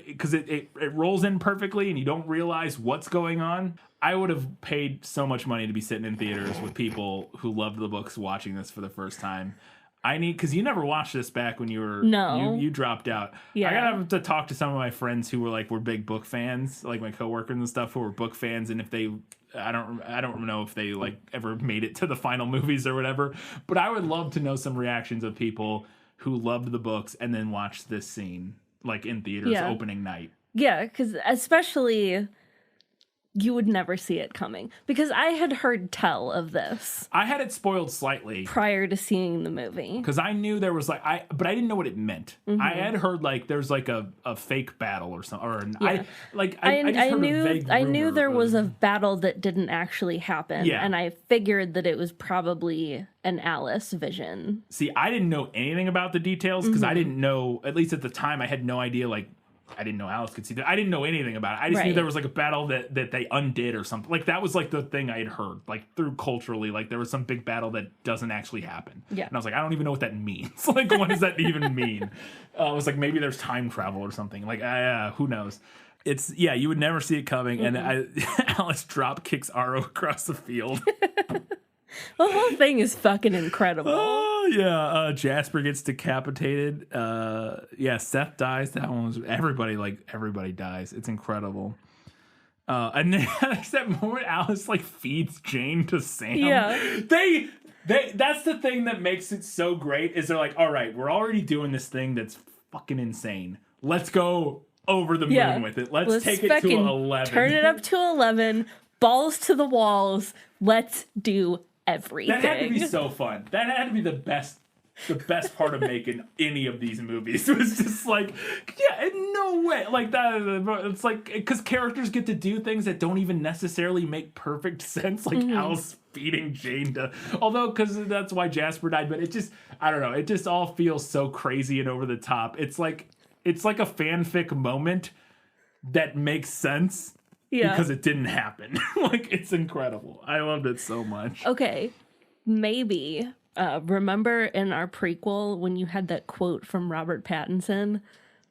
because it rolls in perfectly and you don't realize what's going on. I would have paid so much money to be sitting in theaters with people who loved the books watching this for the first time. Because you never watched this back when you were, you dropped out. Yeah. I gotta have to talk to some of my friends who were big book fans, like my coworkers and stuff who were book fans, and if they, I don't know if they like ever made it to the final movies or whatever, but I would love to know some reactions of people who loved the books and then watched this scene like in theaters opening night. Yeah, because especially you would never see it coming, because I had heard tell of this. I had it spoiled slightly prior to seeing the movie, because I knew there was but I didn't know what it meant. Mm-hmm. I had heard like there's like a fake battle or something, or I knew there was a battle that didn't actually happen, and I figured that it was probably an Alice vision. See, I didn't know anything about the details because I didn't know, at least at the time, I had no idea like. I didn't know Alice could see that. I didn't know anything about it. I just knew there was like a battle that they undid or something. Like that was like the thing I had heard, like through culturally, like there was some big battle that doesn't actually happen. Yeah. And I was like, I don't even know what that means. Like, what does that even mean? I was like, maybe there's time travel or something. Like, who knows? It's, you would never see it coming. Mm-hmm. And Alice drop kicks Aro across the field. The whole thing is fucking incredible. Oh, yeah. Jasper gets decapitated. Seth dies. That one was... Everybody dies. It's incredible. And then there's that moment Alice, like, feeds Jane to Sam. Yeah. That's the thing that makes it so great, is they're like, all right, we're already doing this thing that's fucking insane. Let's go over the moon with it. Let's take it to 11. Turn it up to 11. Balls to the walls. Let's do everything. That had to be so fun. That had to be the best the best part of making any of these movies. It was just like, yeah, in no way. Like that, it's like, because characters get to do things that don't even necessarily make perfect sense. Like Alice feeding Jane to, although, because that's why Jasper died. But it just, I don't know. It just all feels so crazy and over the top. It's like a fanfic moment that makes sense. Yeah. Because it didn't happen. Like, it's incredible. I loved it so much. Okay. Maybe. Remember in our prequel when you had that quote from Robert Pattinson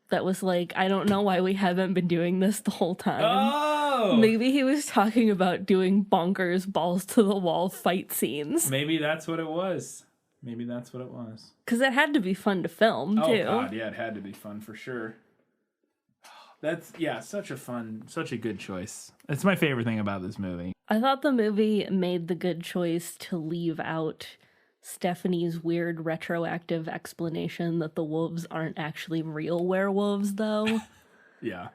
that was like, I don't know why we haven't been doing this the whole time. Oh! Maybe he was talking about doing bonkers, balls to the wall fight scenes. Maybe that's what it was. Because it had to be fun to film, too. Oh, God, yeah, it had to be fun for sure. That's, yeah, such a good choice. It's my favorite thing about this movie. I thought the movie made the good choice to leave out Stephanie's weird retroactive explanation that the wolves aren't actually real werewolves, though. Yeah.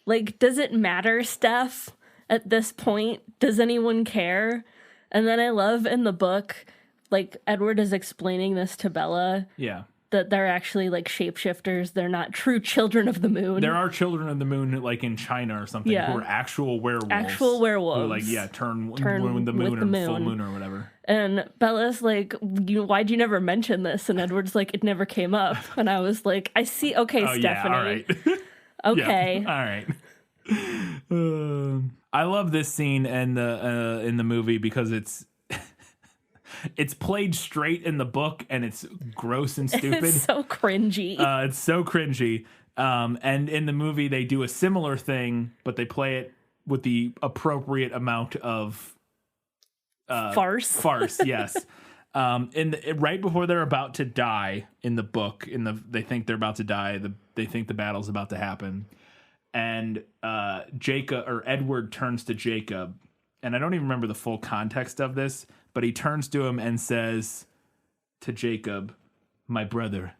Like, does it matter, Steph, at this point? Does anyone care? And then I love in the book, like, Edward is explaining this to Bella. Yeah. That they're actually like shapeshifters. They're not true children of the moon. There are children of the moon, like in China or something, who are actual werewolves. Who, like, turn with the moon or full moon or whatever. And Bella's like, why'd you never mention this? And Edward's like, it never came up. And I was like, I see. Okay, Stephanie. Yeah, all right. Okay. Yeah, all right. I love this scene in the movie because it's played straight in the book, and it's gross and stupid. It's so cringy. And in the movie, they do a similar thing, but they play it with the appropriate amount of farce. Farce, yes. Right before they're about to die in the book, they think they're about to die. They think the battle's about to happen, and Edward turns to Jacob, and I don't even remember the full context of this. But he turns to him and says to Jacob, my brother,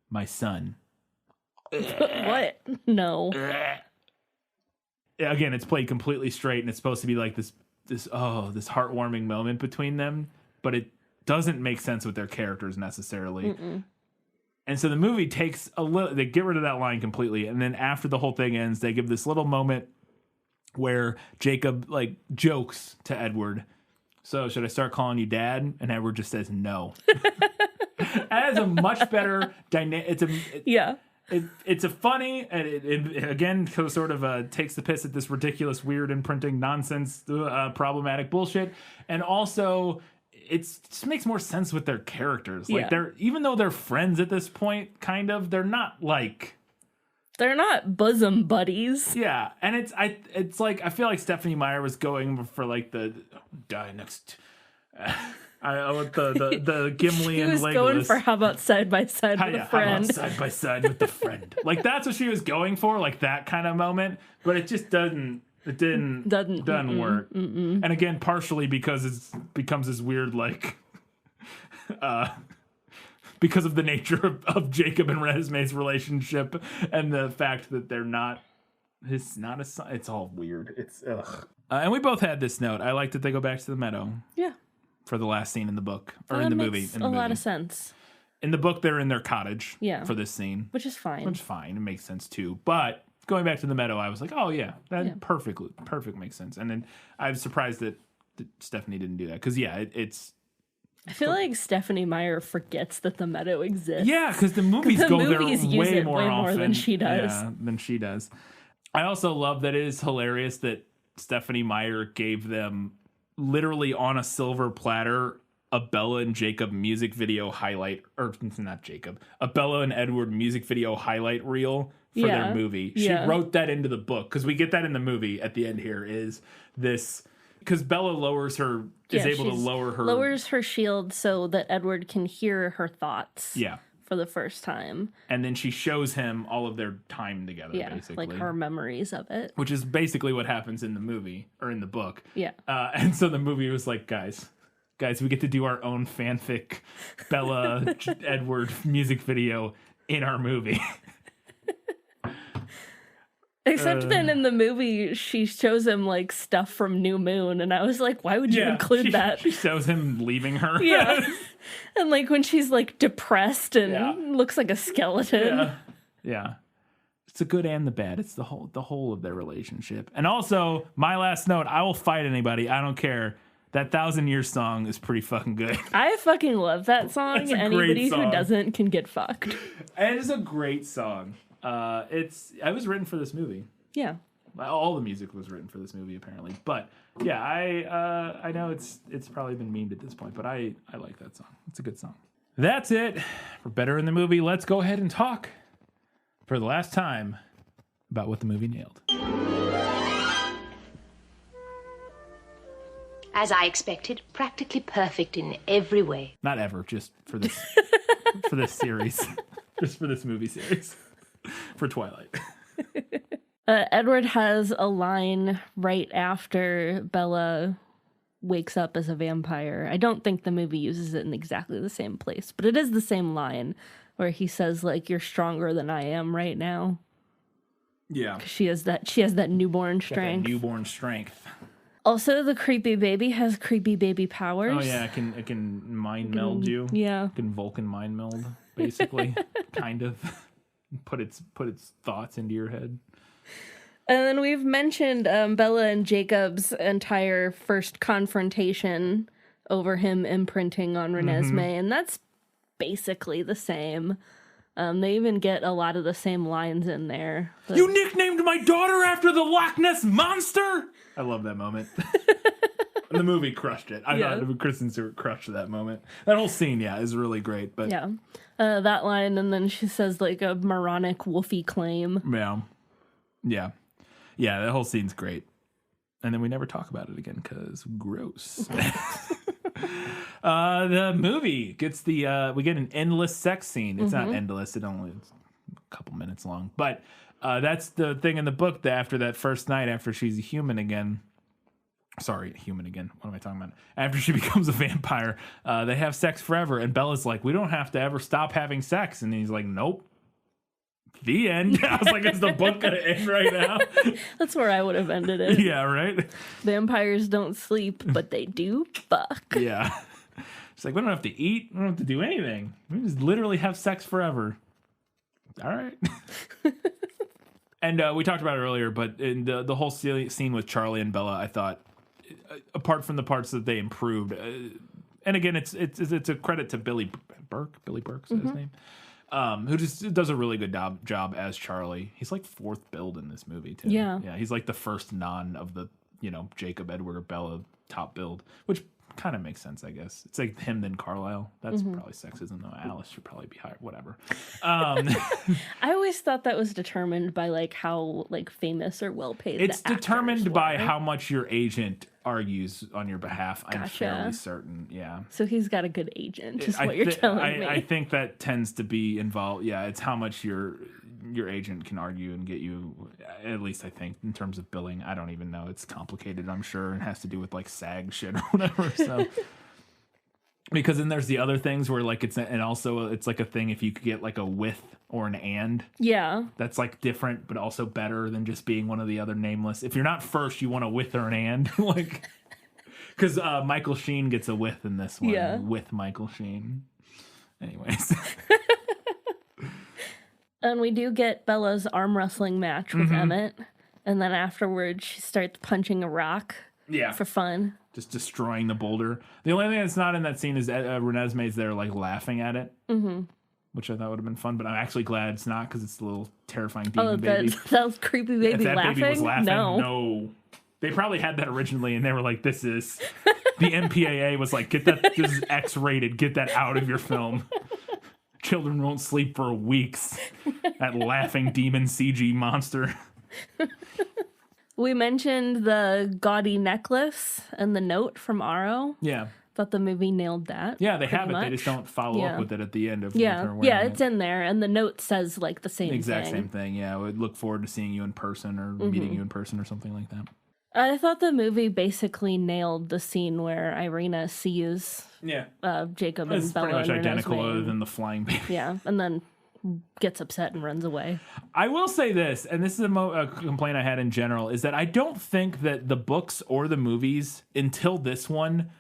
my son. What? No. Again, it's played completely straight, and it's supposed to be like this heartwarming moment between them, but it doesn't make sense with their characters necessarily. Mm-mm. And so the movie takes they get rid of that line completely, and then after the whole thing ends, they give this little moment where Jacob like jokes to Edward. So should I start calling you Dad? And Edward just says no. That is a much better dynamic. It's a funny, and it again sort of takes the piss at this ridiculous, weird imprinting nonsense, problematic bullshit, and also it just makes more sense with their characters. Like even though they're friends at this point, kind of, they're not like. They're not bosom buddies. Yeah, and it's like I feel like Stephenie Meyer was going for like the die next. I want the Gimli and Legolas. She was going for how about side by side with a friend. How about side by side with the friend? Like that's what she was going for, like that kind of moment. But it just doesn't. It doesn't work. And again, partially because it becomes this weird like. Because of the nature of Jacob and Renesmee's relationship and the fact that they're not, it's not a son. It's all weird. It's ugh. And we both had this note. I like that they go back to the meadow. Yeah. For the last scene in the book or in the movie. A lot of sense. In the book, they're in their cottage. Yeah. For this scene, which is fine. It makes sense too. But going back to the meadow, I was like, oh yeah, that perfect makes sense. And then I was surprised that Stephanie didn't do that because it's. I feel like Stephenie Meyer forgets that the meadow exists. Yeah, because the movies go there way more often than she does. Yeah, than she does. I also love that it is hilarious that Stephenie Meyer gave them literally on a silver platter a Bella and Jacob music video highlight, or not Jacob, a Bella and Edward music video highlight reel for their movie. She wrote that into the book because we get that in the movie at the end here is this. Because Bella lowers her, lowers her shield so that Edward can hear her thoughts. Yeah. For the first time. And then she shows him all of their time together, basically. Like her memories of it. Which is basically what happens in the movie, or in the book. Yeah. And so the movie was like, guys, we get to do our own fanfic Bella Edward music video in our movie. Except then in the movie, she shows him like stuff from New Moon, and I was like, why would you include that? She shows him leaving her. Yeah. And like when she's like depressed and looks like a skeleton. Yeah. It's the good and the bad. It's the whole of their relationship. And also, my last note, I will fight anybody. I don't care. That 1,000 Years song is pretty fucking good. I fucking love that song. Anybody song. who doesn't can get fucked. It is a great song. It was written for this movie. Yeah. All the music was written for this movie, apparently. But yeah, I know it's probably been memed at this point, but I like that song. It's a good song. That's it for Better in the Movie. Let's go ahead and talk for the last time about what the movie nailed. As I expected, practically perfect in every way. Not ever, just for this for this series. Just for this movie series. For Twilight. Edward has a line right after Bella wakes up as a vampire. I don't think the movie uses it in exactly the same place, but it is the same line where he says, like, you're stronger than I am right now. Yeah. She has that newborn strength. That newborn strength. Also, the creepy baby has creepy baby powers. Oh yeah, it can mind meld you. Yeah. It can Vulcan mind meld, basically. Kind of. Put its thoughts into your head. And then we've mentioned Bella and Jacob's entire first confrontation over him imprinting on Renesmee, and that's basically the same. They even get a lot of the same lines in there. You nicknamed my daughter after the Loch Ness Monster? I love that moment. And the movie crushed it. I thought Kristen Stewart crushed that moment. That whole scene, is really great. But yeah, that line, and then she says like a moronic woofy claim. Yeah, that whole scene's great. And then we never talk about it again because gross. The movie gets we get an endless sex scene. It's not endless. It's a couple minutes long. But that's the thing in the book that after that first night, after she's a human again. Sorry, human again. What am I talking about? After she becomes a vampire, they have sex forever. And Bella's like, we don't have to ever stop having sex. And he's like, nope. The end. I was like, is the book going to end right now? That's where I would have ended it. Yeah, right? Vampires don't sleep, but they do fuck. Yeah. She's like, we don't have to eat. We don't have to do anything. We just literally have sex forever. All right. And we talked about it earlier, but in the whole scene with Charlie and Bella, I thought, apart from the parts that they improved, and again, it's a credit to Billy Burke. Billy Burke's his name. Who just does a really good job as Charlie. He's like fourth build in this movie too. Yeah, he's like the first non of the Jacob, Edward, or Bella top build, which kind of makes sense, I guess. It's like him then Carlisle. That's probably sexism though. Alice should probably be higher. Whatever. I always thought that was determined by like how like famous or well paid. It's determined by how much your agent argues on your behalf. I'm Gotcha. fairly certain. Yeah. So he's got a good agent, is what you're telling me. I think that tends to be involved. Yeah, it's how much your agent can argue and get you. At least I think in terms of billing. I don't even know. It's complicated. I'm sure it has to do with like SAG shit or whatever. So. Because then there's the other things where like it's like a thing if you could get like a with or an and. Yeah. That's like different, but also better than just being one of the other nameless. If you're not first, you want a with or an and. Like, because Michael Sheen gets a with in this one. Yeah. With Michael Sheen. Anyways. And we do get Bella's arm wrestling match with Emmett. And then afterwards, she starts punching a rock. Yeah. For fun. Just destroying the boulder. The only thing that's not in that scene is Renesmee's there, like, laughing at it. Which I thought would have been fun, but I'm actually glad it's not because it's a little terrifying demon baby. That was creepy baby if that laughing? Baby was laughing? No. They probably had that originally, and they were like, this is... The MPAA was like, this is X-rated. Get that out of your film. Children won't sleep for weeks. That laughing demon CG monster. We mentioned the gaudy necklace and the note from Aro. Yeah. Thought the movie nailed that. Yeah, they have it. They just don't follow up with it at the end of her wearing it's in there. And the note says like the same exact same thing. Yeah, I would look forward to seeing you in person or meeting you in person or something like that. I thought the movie basically nailed the scene where Irina sees Jacob and Bella. It's pretty much identical other than the flying baby. Yeah, and then gets upset and runs away. I will say this, and this is a complaint I had in general, is that I don't think that the books or the movies, until this one,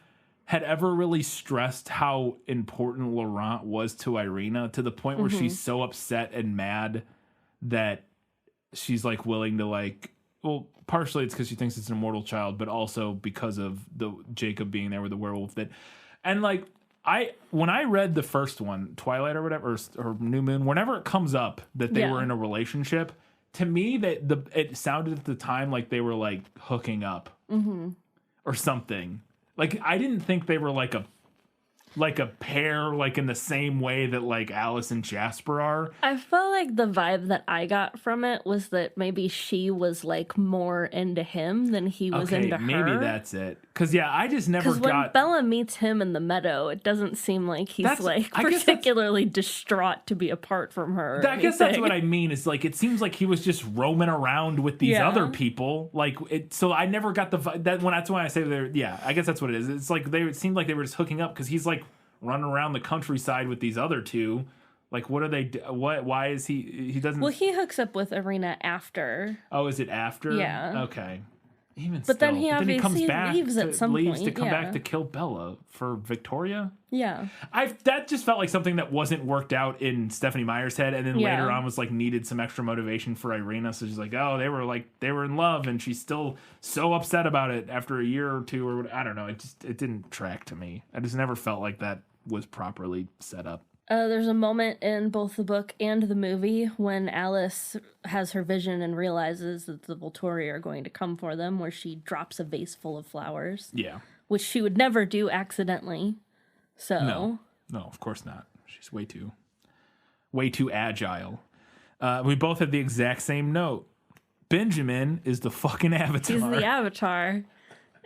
had ever really stressed how important Laurent was to Irina, to the point where she's so upset and mad that she's like willing to like, well, partially it's because she thinks it's an immortal child, but also because of the Jacob being there with the werewolf. And like, when I read the first one, Twilight or whatever, or New Moon, whenever it comes up that they were in a relationship, to me it sounded at the time like they were like hooking up or something. Like, I didn't think they were like a pair, like in the same way that like Alice and Jasper are. I felt like the vibe that I got from it was that maybe she was like more into him than he was into her. Maybe that's it. Because I just never got. Because when Bella meets him in the meadow, it doesn't seem like he's like particularly distraught to be apart from her. I guess that's what I mean. Is like it seems like he was just roaming around with these other people. Like it. So I never got the vibe. That's why I say they're. Yeah, I guess that's what it is. It's like it seemed like they were just hooking up because he's like running around the countryside with these other two. Like, what are they? Why is he doesn't? Well, he hooks up with Irina after. Oh, is it after? Yeah. Okay. Even but still. then he obviously comes back leaves at some point. To come back to kill Bella for Victoria. Yeah. That just felt like something that wasn't worked out in Stephanie Meyer's head, and then later on was like needed some extra motivation for Irina. So she's like, oh, they were in love, and she's still so upset about it after a year or two, or I don't know. It didn't track to me. I just never felt like that was properly set up. There's a moment in both the book and the movie when Alice has her vision and realizes that the Volturi are going to come for them, where she drops a vase full of flowers. Yeah. Which she would never do accidentally. So. No, of course not. She's way too agile. We both have the exact same note. Benjamin is the fucking Avatar. He's the Avatar.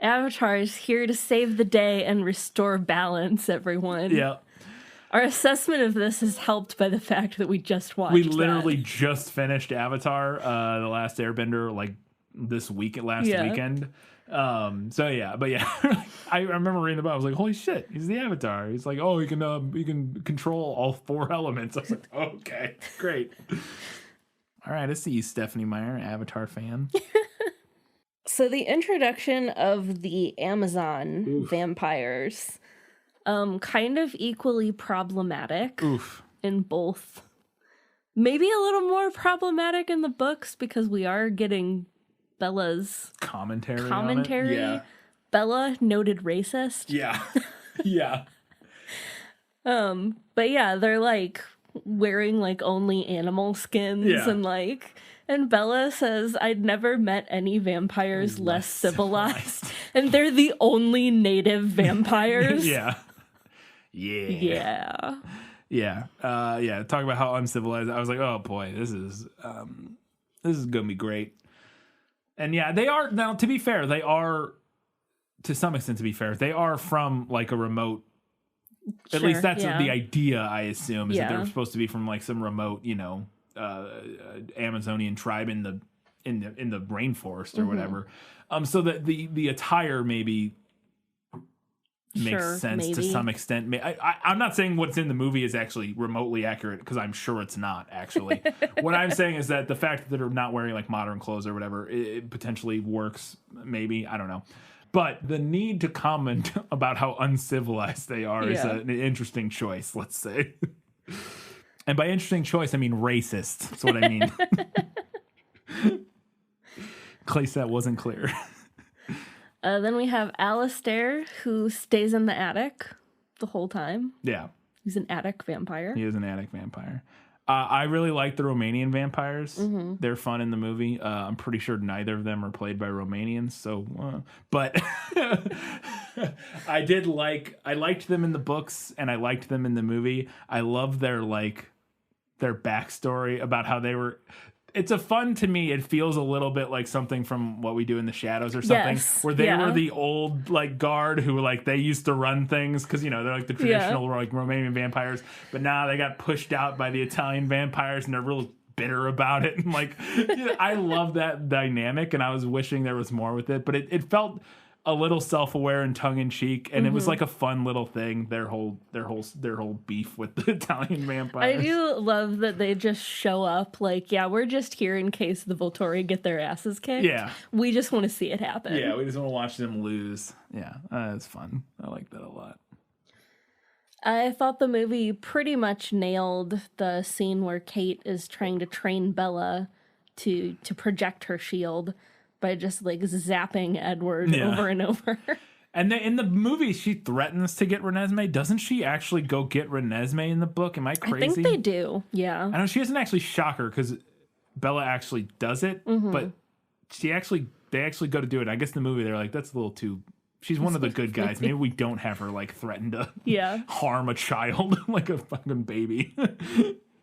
Avatar is here to save the day and restore balance, everyone. Yeah. Our assessment of this is helped by the fact that we just watched. We literally just finished Avatar, The Last Airbender, like last weekend. I remember reading the book. I was like, "Holy shit, he's the Avatar!" He's like, "Oh, he can control all 4 elements." I was like, "Okay, great." All right, I see you, Stephanie Meyer, Avatar fan. So the introduction of the Amazon vampires. Kind of equally problematic in both. Maybe a little more problematic in the books because we are getting Bella's commentary. Yeah. Bella, noted racist. Yeah. Yeah. But yeah, they're like wearing like only animal skins and Bella says, I'd never met any vampires less civilized. And they're the only native vampires. Yeah. Talk about how uncivilized. I was like, oh boy, this is gonna be great. And yeah, they are. Now, to be fair, they are, to some extent, they are from like a remote. At least that's the idea, I assume, is that they're supposed to be from like some remote, Amazonian tribe in the rainforest or whatever. So that the attire maybe makes sense to some extent. I'm not saying what's in the movie is actually remotely accurate, because I'm sure it's not actually. What I'm saying is that the fact that they're not wearing like modern clothes or whatever, it potentially works. Maybe, I don't know. But the need to comment about how uncivilized they are is an interesting choice, let's say. And by interesting choice, I mean racist. That's what I mean. Clay, that wasn't clear. Then we have Alistair, who stays in the attic the whole time. Yeah. He's an attic vampire. He is an attic vampire. I really like the Romanian vampires. Mm-hmm. They're fun in the movie. I'm pretty sure neither of them are played by Romanians. So, but I liked them in the books and I liked them in the movie. I love their backstory about how they were. It's to me, it feels a little bit like something from What We Do in the Shadows or something, where they were the old like guard who like they used to run things because they're like the traditional like Romanian vampires, but now they got pushed out by the Italian vampires and they're real bitter about it. And like, I love that dynamic, and I was wishing there was more with it, but it felt a little self-aware and tongue-in-cheek, and it was like a fun little thing. Their whole beef with the Italian vampires. I do love that they just show up like, yeah, we're just here in case the Volturi get their asses kicked. Yeah. We just want to see it happen. Yeah, we just want to watch them lose. Yeah, it's fun. I like that a lot. I thought the movie pretty much nailed the scene where Kate is trying to train Bella to project her shield by just like zapping Edward over and over. And then in the movie, she threatens to get Renesmee. Doesn't she actually go get Renesmee in the book? Am I crazy? I think they do. Yeah. I know she doesn't actually shock her because Bella actually does it, but they actually go to do it. I guess in the movie they're like, that's a little too. She's one of the good guys. Maybe we don't have her like threaten to harm a child like a fucking baby.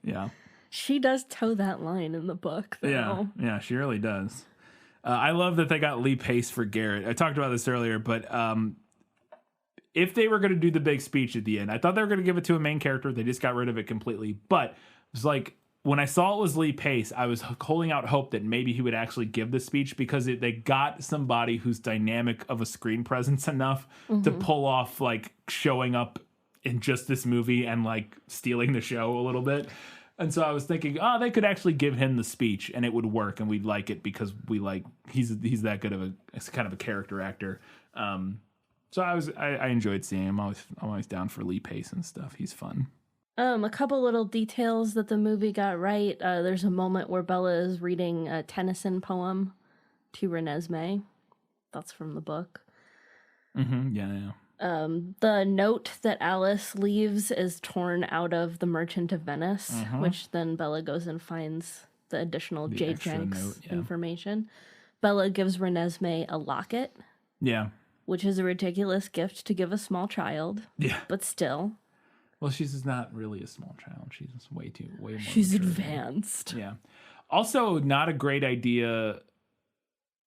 Yeah. She does toe that line in the book, though. Yeah, she really does. I love that they got Lee Pace for Garrett. I talked about this earlier, but if they were going to do the big speech at the end, I thought they were going to give it to a main character. They just got rid of it completely. But it was like, when I saw it was Lee Pace, I was holding out hope that maybe he would actually give the speech because they got somebody who's dynamic of a screen presence enough to pull off like showing up in just this movie and like stealing the show a little bit. And so I was thinking, they could actually give him the speech and it would work and we'd like it because we like he's that good of a kind of a character actor. So I enjoyed seeing him. I'm always down for Lee Pace and stuff. He's fun. A couple little details that the movie got right. There's a moment where Bella is reading a Tennyson poem to Renesmee. That's from the book. Yeah. The note that Alice leaves is torn out of The Merchant of Venice, which then Bella goes and finds the additional J. Jenks information. Bella gives Renesmee a locket. Yeah. Which is a ridiculous gift to give a small child. Yeah. But still. Well, she's not really a small child. She's way more. She's advanced. Yeah. Also, not a great idea.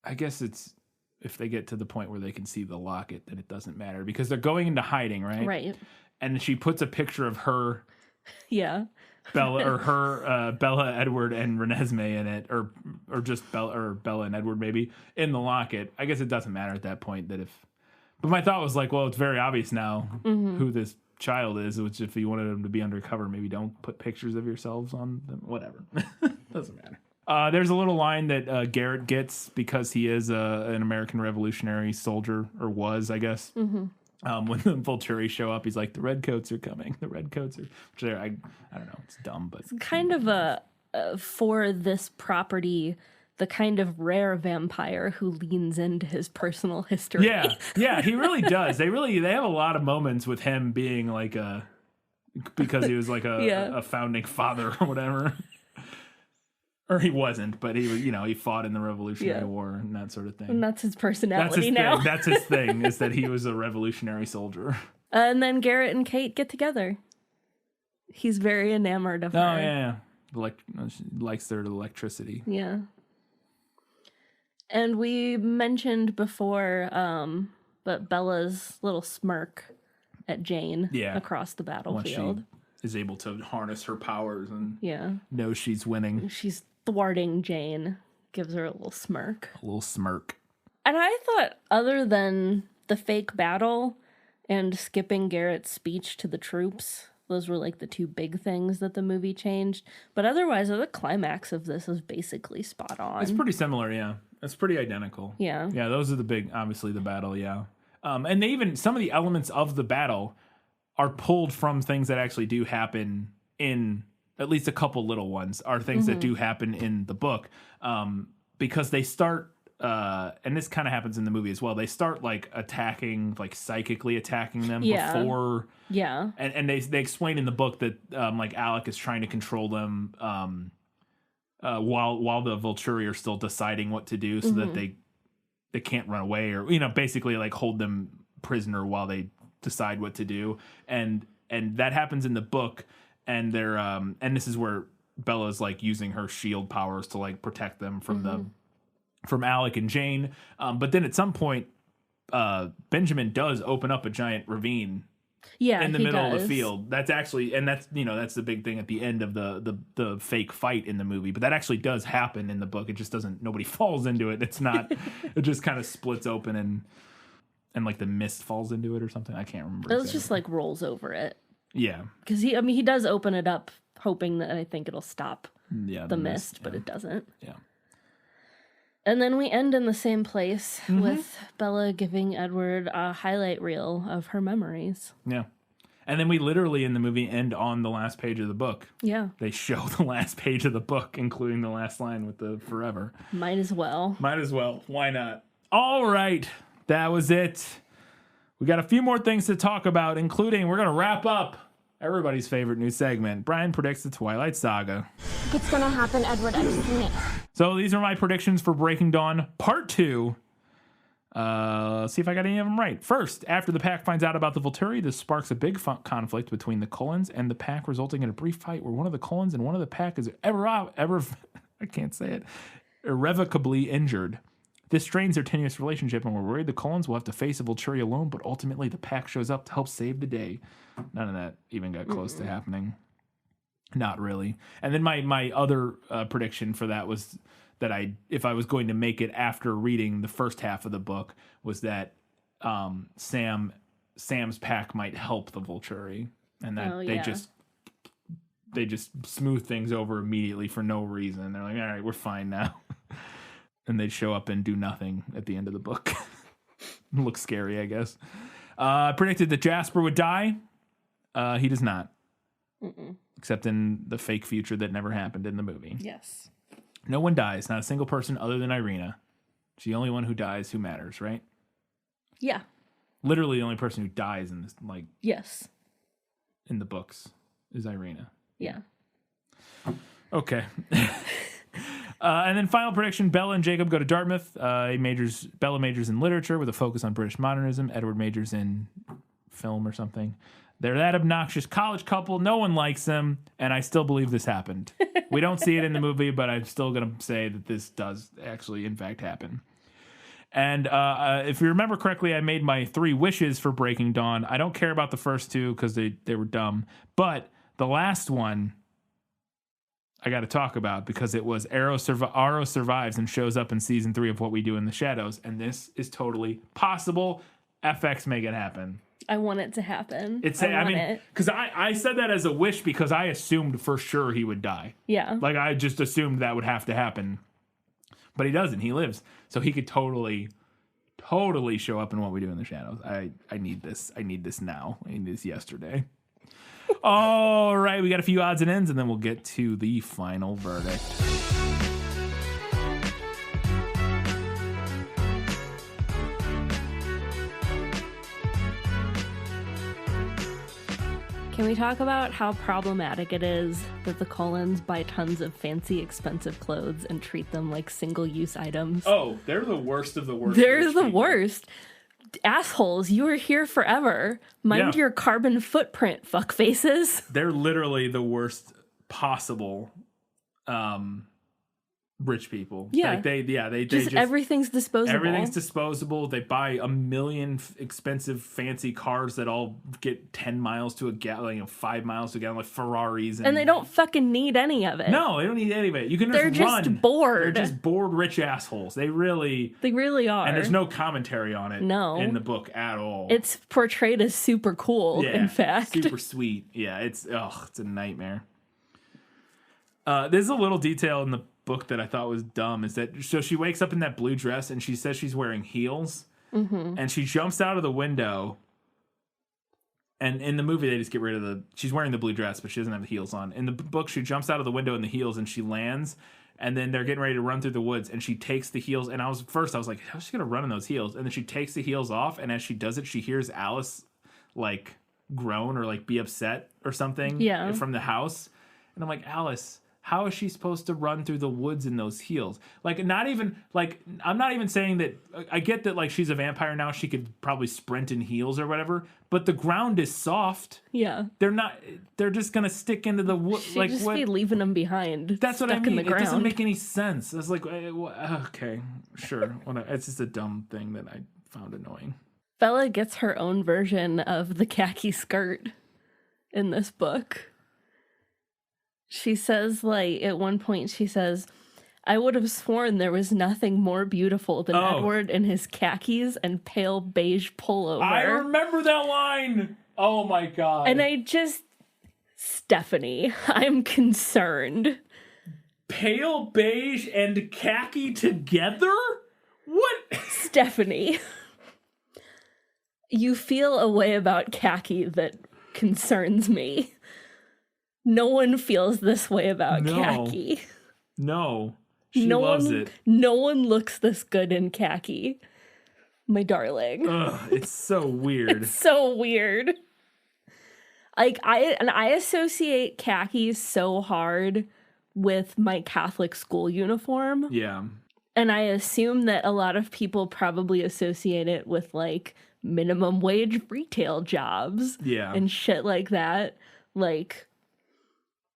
I guess it's if they get to the point where they can see the locket, that it doesn't matter because they're going into hiding, right? Right. And she puts a picture of her, Bella Bella, Edward, and Renesmee in it, or just Bella and Edward maybe in the locket. I guess it doesn't matter at that point But my thought was like, well, it's very obvious now who this child is, which if you wanted them to be undercover, maybe don't put pictures of yourselves on them. Whatever. Doesn't matter. There's a little line that Garrett gets because he is an American Revolutionary soldier, or was, I guess. When the Volturi show up, he's like, the Redcoats are coming. The Redcoats are... Which I don't know. It's dumb, but... It's kind of for this property, the kind of rare vampire who leans into his personal history. Yeah, he really does. They have a lot of moments with him being like because he was like a founding father or whatever. Or he wasn't, but he was, he fought in the Revolutionary War and that sort of thing. And that's his personality now. That's his thing, is that he was a revolutionary soldier. And then Garrett and Kate get together. He's very enamored of her. Oh, yeah. She likes their electricity. Yeah. And we mentioned before, but Bella's little smirk at Jane across the battlefield. When she is able to harness her powers and knows she's winning. She's thwarting Jane. Gives her a little smirk. A little smirk. And I thought, other than the fake battle and skipping Garrett's speech to the troops, those were like the two big things that the movie changed. But otherwise, the climax of this is basically spot on. It's pretty similar, yeah. It's pretty identical. Yeah. Yeah, those are the big, obviously, the battle, yeah. And they even, some of the elements of the battle are pulled from things that actually do happen in, at least a couple little ones, are things that do happen in the book. Because they start, and this kind of happens in the movie as well, they start like attacking, like psychically attacking them before. Yeah. And they explain in the book that like Alec is trying to control them while the Volturi are still deciding what to do so that they can't run away, or basically like hold them prisoner while they decide what to do. And that happens in the book, and they're and this is where Bella's like using her shield powers to like protect them from from Alec and Jane. But then at some point Benjamin does open up a giant ravine in the middle of the field. That's actually, and that's that's the big thing at the end of the fake fight in the movie. But that actually does happen in the book. It just doesn't, nobody falls into it. It's not, it just kind of splits open, and and like the mist falls into it or something. I can't remember. It was just like rolls over it. Yeah. Because he does open it up hoping that I think it'll stop the mist, but yeah. it doesn't. Yeah. And then we end in the same place with Bella giving Edward a highlight reel of her memories. Yeah. And then we literally in the movie end on the last page of the book. Yeah. They show the last page of the book, including the last line with the forever. Might as well. Might as well. Why not? All right. That was it. We got a few more things to talk about, including we're going to wrap up everybody's favorite new segment. Bryan predicts the Twilight Saga. It's gonna happen, Edward. I've seen it. So these are my predictions for Breaking Dawn Part 2. Let's see if I got any of them right. First, after the pack finds out about the Volturi, this sparks a big conflict between the Cullens and the pack, resulting in a brief fight where one of the Cullens and one of the pack is I can't say it, irrevocably injured. This strains their tenuous relationship, and we're worried the Cullens will have to face a Volturi alone, but ultimately the pack shows up to help save the day. None of that even got close to happening. Not really. And then my other prediction for that was that if I was going to make it after reading the first half of the book, was that Sam's pack might help the Volturi, and that they just smooth things over immediately for no reason. They're like, all right, we're fine now. And they'd show up and do nothing at the end of the book. Looks scary, I guess. I predicted that Jasper would die. He does not. Except in the fake future that never happened in the movie. Yes. No one dies. Not a single person other than Irina. She's the only one who dies who matters, right? Yeah. Literally the only person who dies in this, yes. in the books is Irina. Yeah. Okay. And then final prediction, Bella and Jacob go to Dartmouth. Bella majors in literature with a focus on British modernism. Edward majors in film or something. They're that obnoxious college couple. No one likes them, and I still believe this happened. We don't see it in the movie, but I'm still going to say that this does actually, in fact, happen. And if you remember correctly, I made my 3 wishes for Breaking Dawn. I don't care about the first 2 because they were dumb. But the last one I got to talk about because it was Arrow survives and shows up in season 3 of What We Do in the Shadows. And this is totally possible. FX make it happen. I want it to happen. Because I said that as a wish because I assumed for sure he would die. Yeah. Like, I just assumed that would have to happen. But he doesn't. He lives. So he could totally show up in What We Do in the Shadows. I need this. I need this now. I need this yesterday. All right. We got a few odds and ends, and then we'll get to the final verdict. Can we talk about how problematic it is that the Cullens buy tons of fancy, expensive clothes and treat them like single-use items? Oh, they're the worst of the worst. They're the worst. Assholes, you are here forever. Mind your carbon footprint, fuckfaces. They're literally the worst possible rich people. Yeah. Like they just everything's disposable. Everything's disposable. They buy a million expensive fancy cars that all get 10 miles to a gallon, 5 miles to a gallon, like Ferraris. And they don't fucking need any of it. No, they don't need any of it. You can They're just run. Just bored. They're just bored rich assholes. They really are. And there's no commentary on it in the book at all. It's portrayed as super cool, in fact. Super sweet. Yeah, it's a nightmare. There's a little detail in the book that I thought was dumb is that so she wakes up in that blue dress and she says she's wearing heels and she jumps out of the window, and in the movie they just get rid of she's wearing the blue dress but she doesn't have the heels on. In the book she jumps out of the window in the heels and she lands, and then they're getting ready to run through the woods and she takes the heels, and I was like, how's she gonna run in those heels? And then she takes the heels off, and as she does it she hears Alice like groan or like be upset or something from the house, and I'm like, Alice, how is she supposed to run through the woods in those heels? Like, not even, like, I'm not even saying that, I get that, like, she's a vampire now, she could probably sprint in heels or whatever, but the ground is soft. Yeah. They're just going to stick into the wood. She'd just be leaving them behind. That's what I mean. It doesn't make any sense. It's like, okay, sure. It's just a dumb thing that I found annoying. Bella gets her own version of the khaki skirt in this book. She says, like, at one point, she says, I would have sworn there was nothing more beautiful than Edward in his khakis and pale beige pullover. I remember that line. Oh my God. And Stephanie, I'm concerned. Pale beige and khaki together? What? Stephanie, you feel a way about khaki that concerns me. No one feels this way about khaki. No. She loves it. No one looks this good in khaki. My darling. Ugh, it's so weird. It's so weird. Like, I associate khakis so hard with my Catholic school uniform. Yeah. And I assume that a lot of people probably associate it with, like, minimum wage retail jobs. Yeah. And shit like that. Like,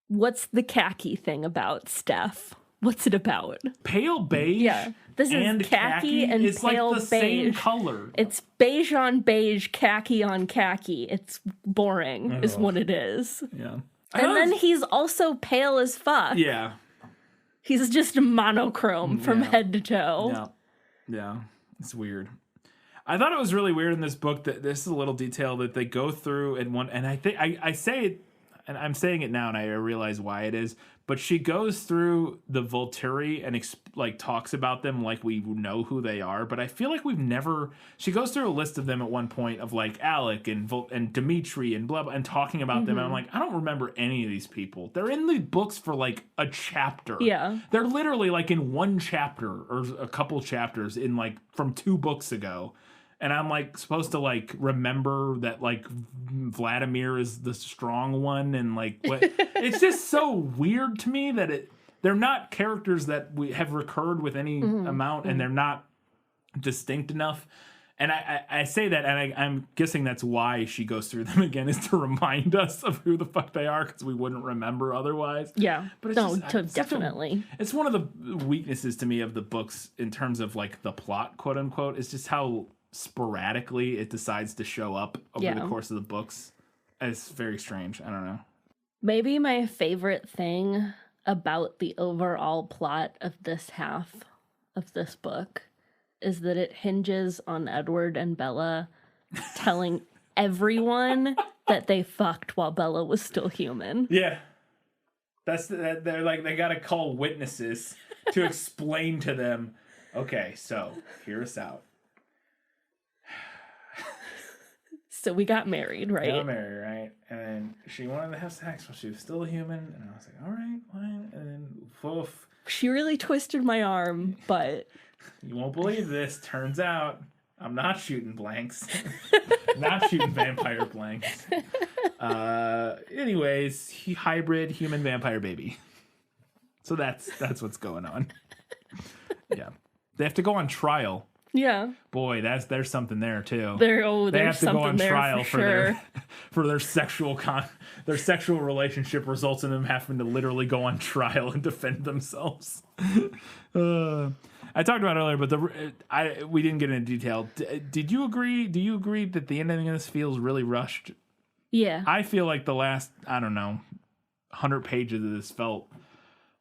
what's the khaki thing about, Steph? What's it about? Pale beige. Yeah. This is khaki and it's pale like the beige. same color. It's beige on beige, khaki on khaki. It's boring, is what it is. Yeah. And then he's also pale as fuck. Yeah. He's just monochrome from head to toe. Yeah. Yeah. It's weird. I thought it was really weird in this book that this is a little detail that they go through and I think I say it, and I'm saying it now and I realize why it is, but she goes through the Volturi and talks about them like we know who they are, but I feel like she goes through a list of them at one point of like Alec and Dimitri and blah, blah, and talking about them, and I'm like, I don't remember any of these people. They're in the books for like a chapter. Yeah. They're literally like in one chapter or a couple chapters in like from 2 books ago. And I'm like supposed to like remember that like Vladimir is the strong one and like what it's just so weird to me that they're not characters that we have recurred with any amount and they're not distinct enough. And I say that and I'm guessing that's why she goes through them again, is to remind us of who the fuck they are because we wouldn't remember otherwise. Yeah. But it's definitely. It's one of the weaknesses to me of the books in terms of like the plot, quote unquote, is just how sporadically it decides to show up over the course of the books. It's very strange. I don't know. Maybe my favorite thing about the overall plot of this half of this book is that it hinges on Edward and Bella telling everyone that they fucked while Bella was still human. Yeah. They're like, they gotta call witnesses to explain to them, okay, so hear us out. So we got married, right? Got married, right? And then she wanted to have sex while she was still human. And I was like, all right, fine. And then, woof. She really twisted my arm, but... You won't believe this. Turns out I'm not shooting blanks. Not shooting vampire blanks. Anyways, hybrid human vampire baby. So that's what's going on. Yeah. They have to go on trial. Yeah. Boy, there's something there too. They have to go on trial for their sexual their sexual relationship results in them having to literally go on trial and defend themselves. I talked about it earlier, but we didn't get into detail. Did you agree? Do you agree that the ending of this feels really rushed? Yeah. I feel like the last 100 pages of this felt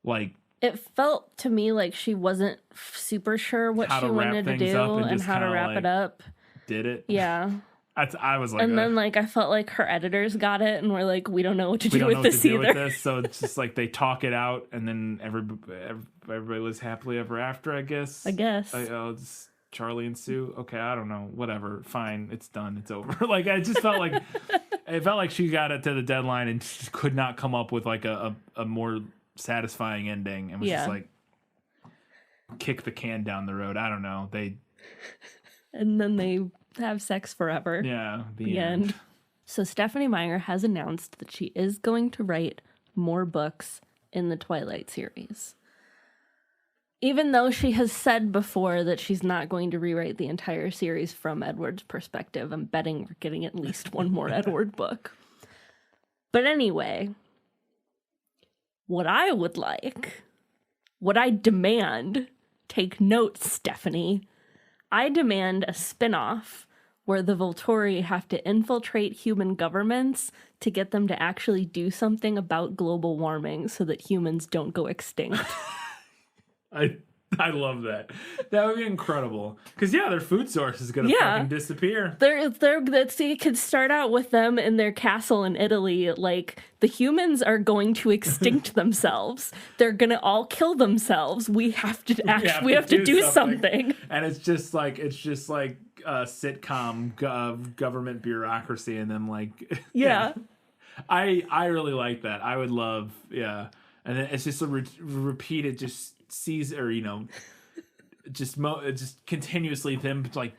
like. It felt to me like she wasn't super sure what she wanted to do and how to wrap it up. Did it? Yeah. I was like, and then like I felt like her editors got it and were like, we don't know what to do with this either. So it's just like they talk it out and then everybody lives happily ever after. I guess. It's Charlie and Sue. Okay, I don't know. Whatever. Fine. It's done. It's over. Like I just felt like it felt like she got it to the deadline and just could not come up with like a more satisfying ending and was just like kick the can down the road. I don't know. And then they have sex forever. Yeah, the end. So Stephenie Meyer has announced that she is going to write more books in the Twilight series. Even though she has said before that she's not going to rewrite the entire series from Edward's perspective, I'm betting we're getting at least one more Edward book. But anyway, what I would like, what I demand, take note, Stephanie, I demand a spin-off where the Volturi have to infiltrate human governments to get them to actually do something about global warming so that humans don't go extinct. I love that. That would be incredible. Because, yeah, their food source is going to fucking disappear. It could start out with them in their castle in Italy. Like, the humans are going to extinct themselves. They're going to all kill themselves. We have to we have to do something. And it's just like sitcom government bureaucracy and them like... Yeah. I really like that. I would love, and it's just a repeated just Caesar, just continuously them like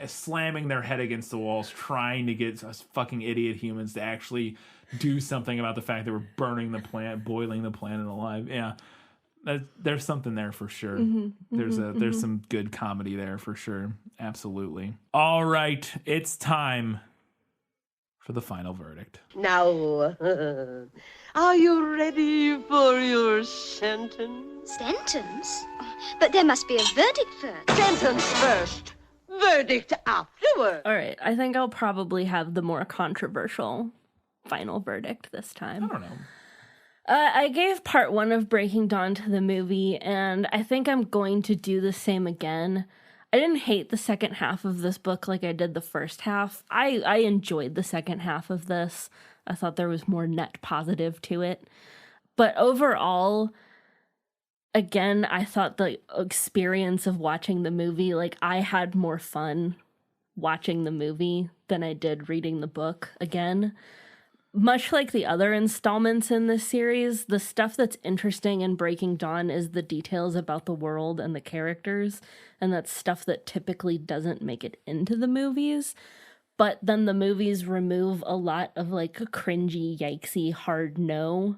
slamming their head against the walls, trying to get us fucking idiot humans to actually do something about the fact that we're burning the planet, boiling the planet alive. Yeah, there's something there for sure. There's some good comedy there for sure. Absolutely. All right, it's time for the final verdict. Now, are you ready for your sentence? Sentence? But there must be a verdict first. Sentence first, verdict afterward. All right, I think I'll probably have the more controversial final verdict this time. I don't know. I gave part 1 of Breaking Dawn to the movie, and I think I'm going to do the same again. I didn't hate the second half of this book like I did the first half. I enjoyed the second half of this. I thought there was more net positive to it. But overall, again, I thought the experience of watching the movie, like, I had more fun watching the movie than I did reading the book again. Much like the other installments in this series, the stuff that's interesting in Breaking Dawn is the details about the world and the characters, and that's stuff that typically doesn't make it into the movies. But then the movies remove a lot of like a cringy, yikesy, hard no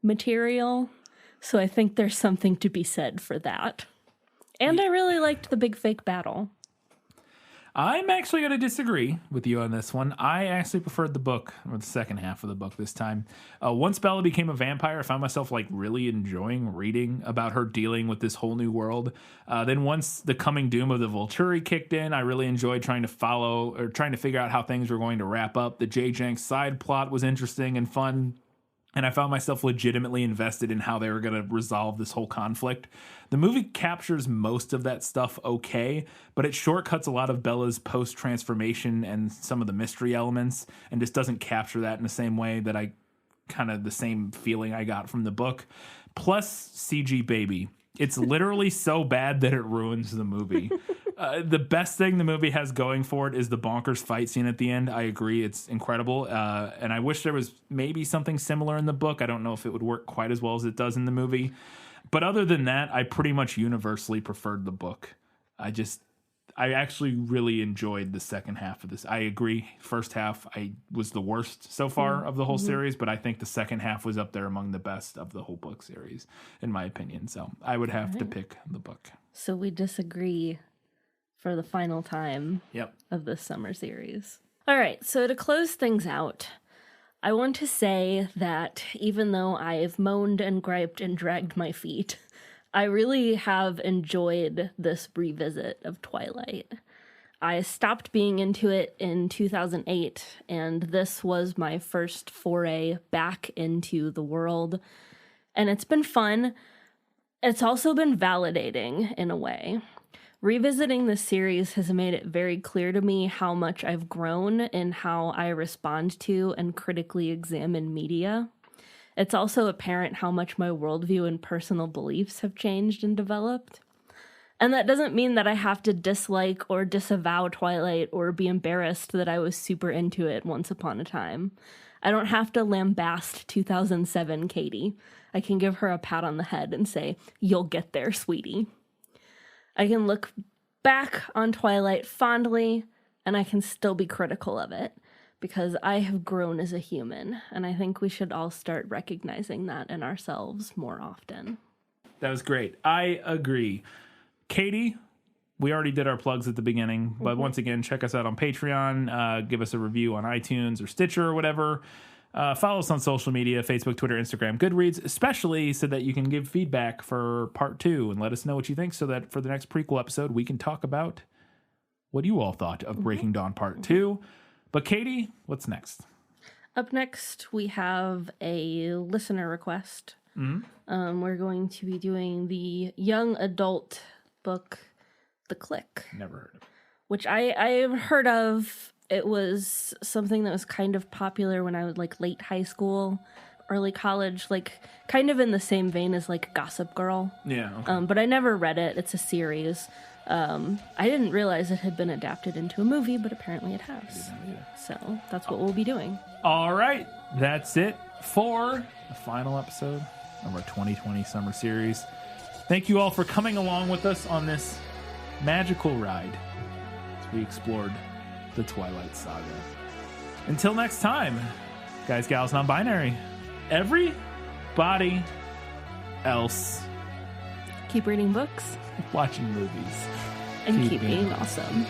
material. So I think there's something to be said for that. And I really liked the big fake battle. I'm actually going to disagree with you on this one. I actually preferred the book, or the second half of the book this time. Once Bella became a vampire, I found myself like really enjoying reading about her dealing with this whole new world. Then once the coming doom of the Volturi kicked in, I really enjoyed trying to figure out how things were going to wrap up. The J. Jenks side plot was interesting and fun. And I found myself legitimately invested in how they were going to resolve this whole conflict. The movie captures most of that stuff okay, but it shortcuts a lot of Bella's post-transformation and some of the mystery elements, and just doesn't capture that in the same way that the same feeling I got from the book. Plus, CG Baby. It's literally so bad that it ruins the movie. The best thing the movie has going for it is the bonkers fight scene at the end. I agree. It's incredible. And I wish there was maybe something similar in the book. I don't know if it would work quite as well as it does in the movie. But other than that, I pretty much universally preferred the book. I actually really enjoyed the second half of this. I agree. First half, I was the worst so far of the whole series, but I think the second half was up there among the best of the whole book series, in my opinion. So I would have to pick the book. So we disagree for the final time of this summer series. All right, so to close things out, I want to say that even though I've moaned and griped and dragged my feet, I really have enjoyed this revisit of Twilight. I stopped being into it in 2008, and this was my first foray back into the world. And it's been fun. It's also been validating in a way. Revisiting this series has made it very clear to me how much I've grown in how I respond to and critically examine media. It's also apparent how much my worldview and personal beliefs have changed and developed. And that doesn't mean that I have to dislike or disavow Twilight or be embarrassed that I was super into it once upon a time. I don't have to lambast 2007 Katie. I can give her a pat on the head and say, "You'll get there, sweetie." I can look back on Twilight fondly, and I can still be critical of it, because I have grown as a human, and I think we should all start recognizing that in ourselves more often. That was great. I agree. Katie, we already did our plugs at the beginning, but once again, check us out on Patreon, give us a review on iTunes or Stitcher or whatever. Follow us on social media, Facebook, Twitter, Instagram, Goodreads, especially so that you can give feedback for part 2 and let us know what you think so that for the next prequel episode, we can talk about what you all thought of Breaking Dawn Part 2. But Katie, what's next? Up next, we have a listener request We're going to be doing the young adult book, The Clique. Never heard of it. Which I've heard of. It was something that was kind of popular when I was like late high school, early college, like kind of in the same vein as like Gossip Girl. Yeah. Okay. But I never read it. It's a series. I didn't realize it had been adapted into a movie, but apparently it has. So that's what we'll be doing. All right. That's it for the final episode of our 2020 summer series. Thank you all for coming along with us on this magical ride as we explored the Twilight Saga. Until next time, guys, gals, non-binary, everybody else, Keep reading books watching movies, and keep being awesome.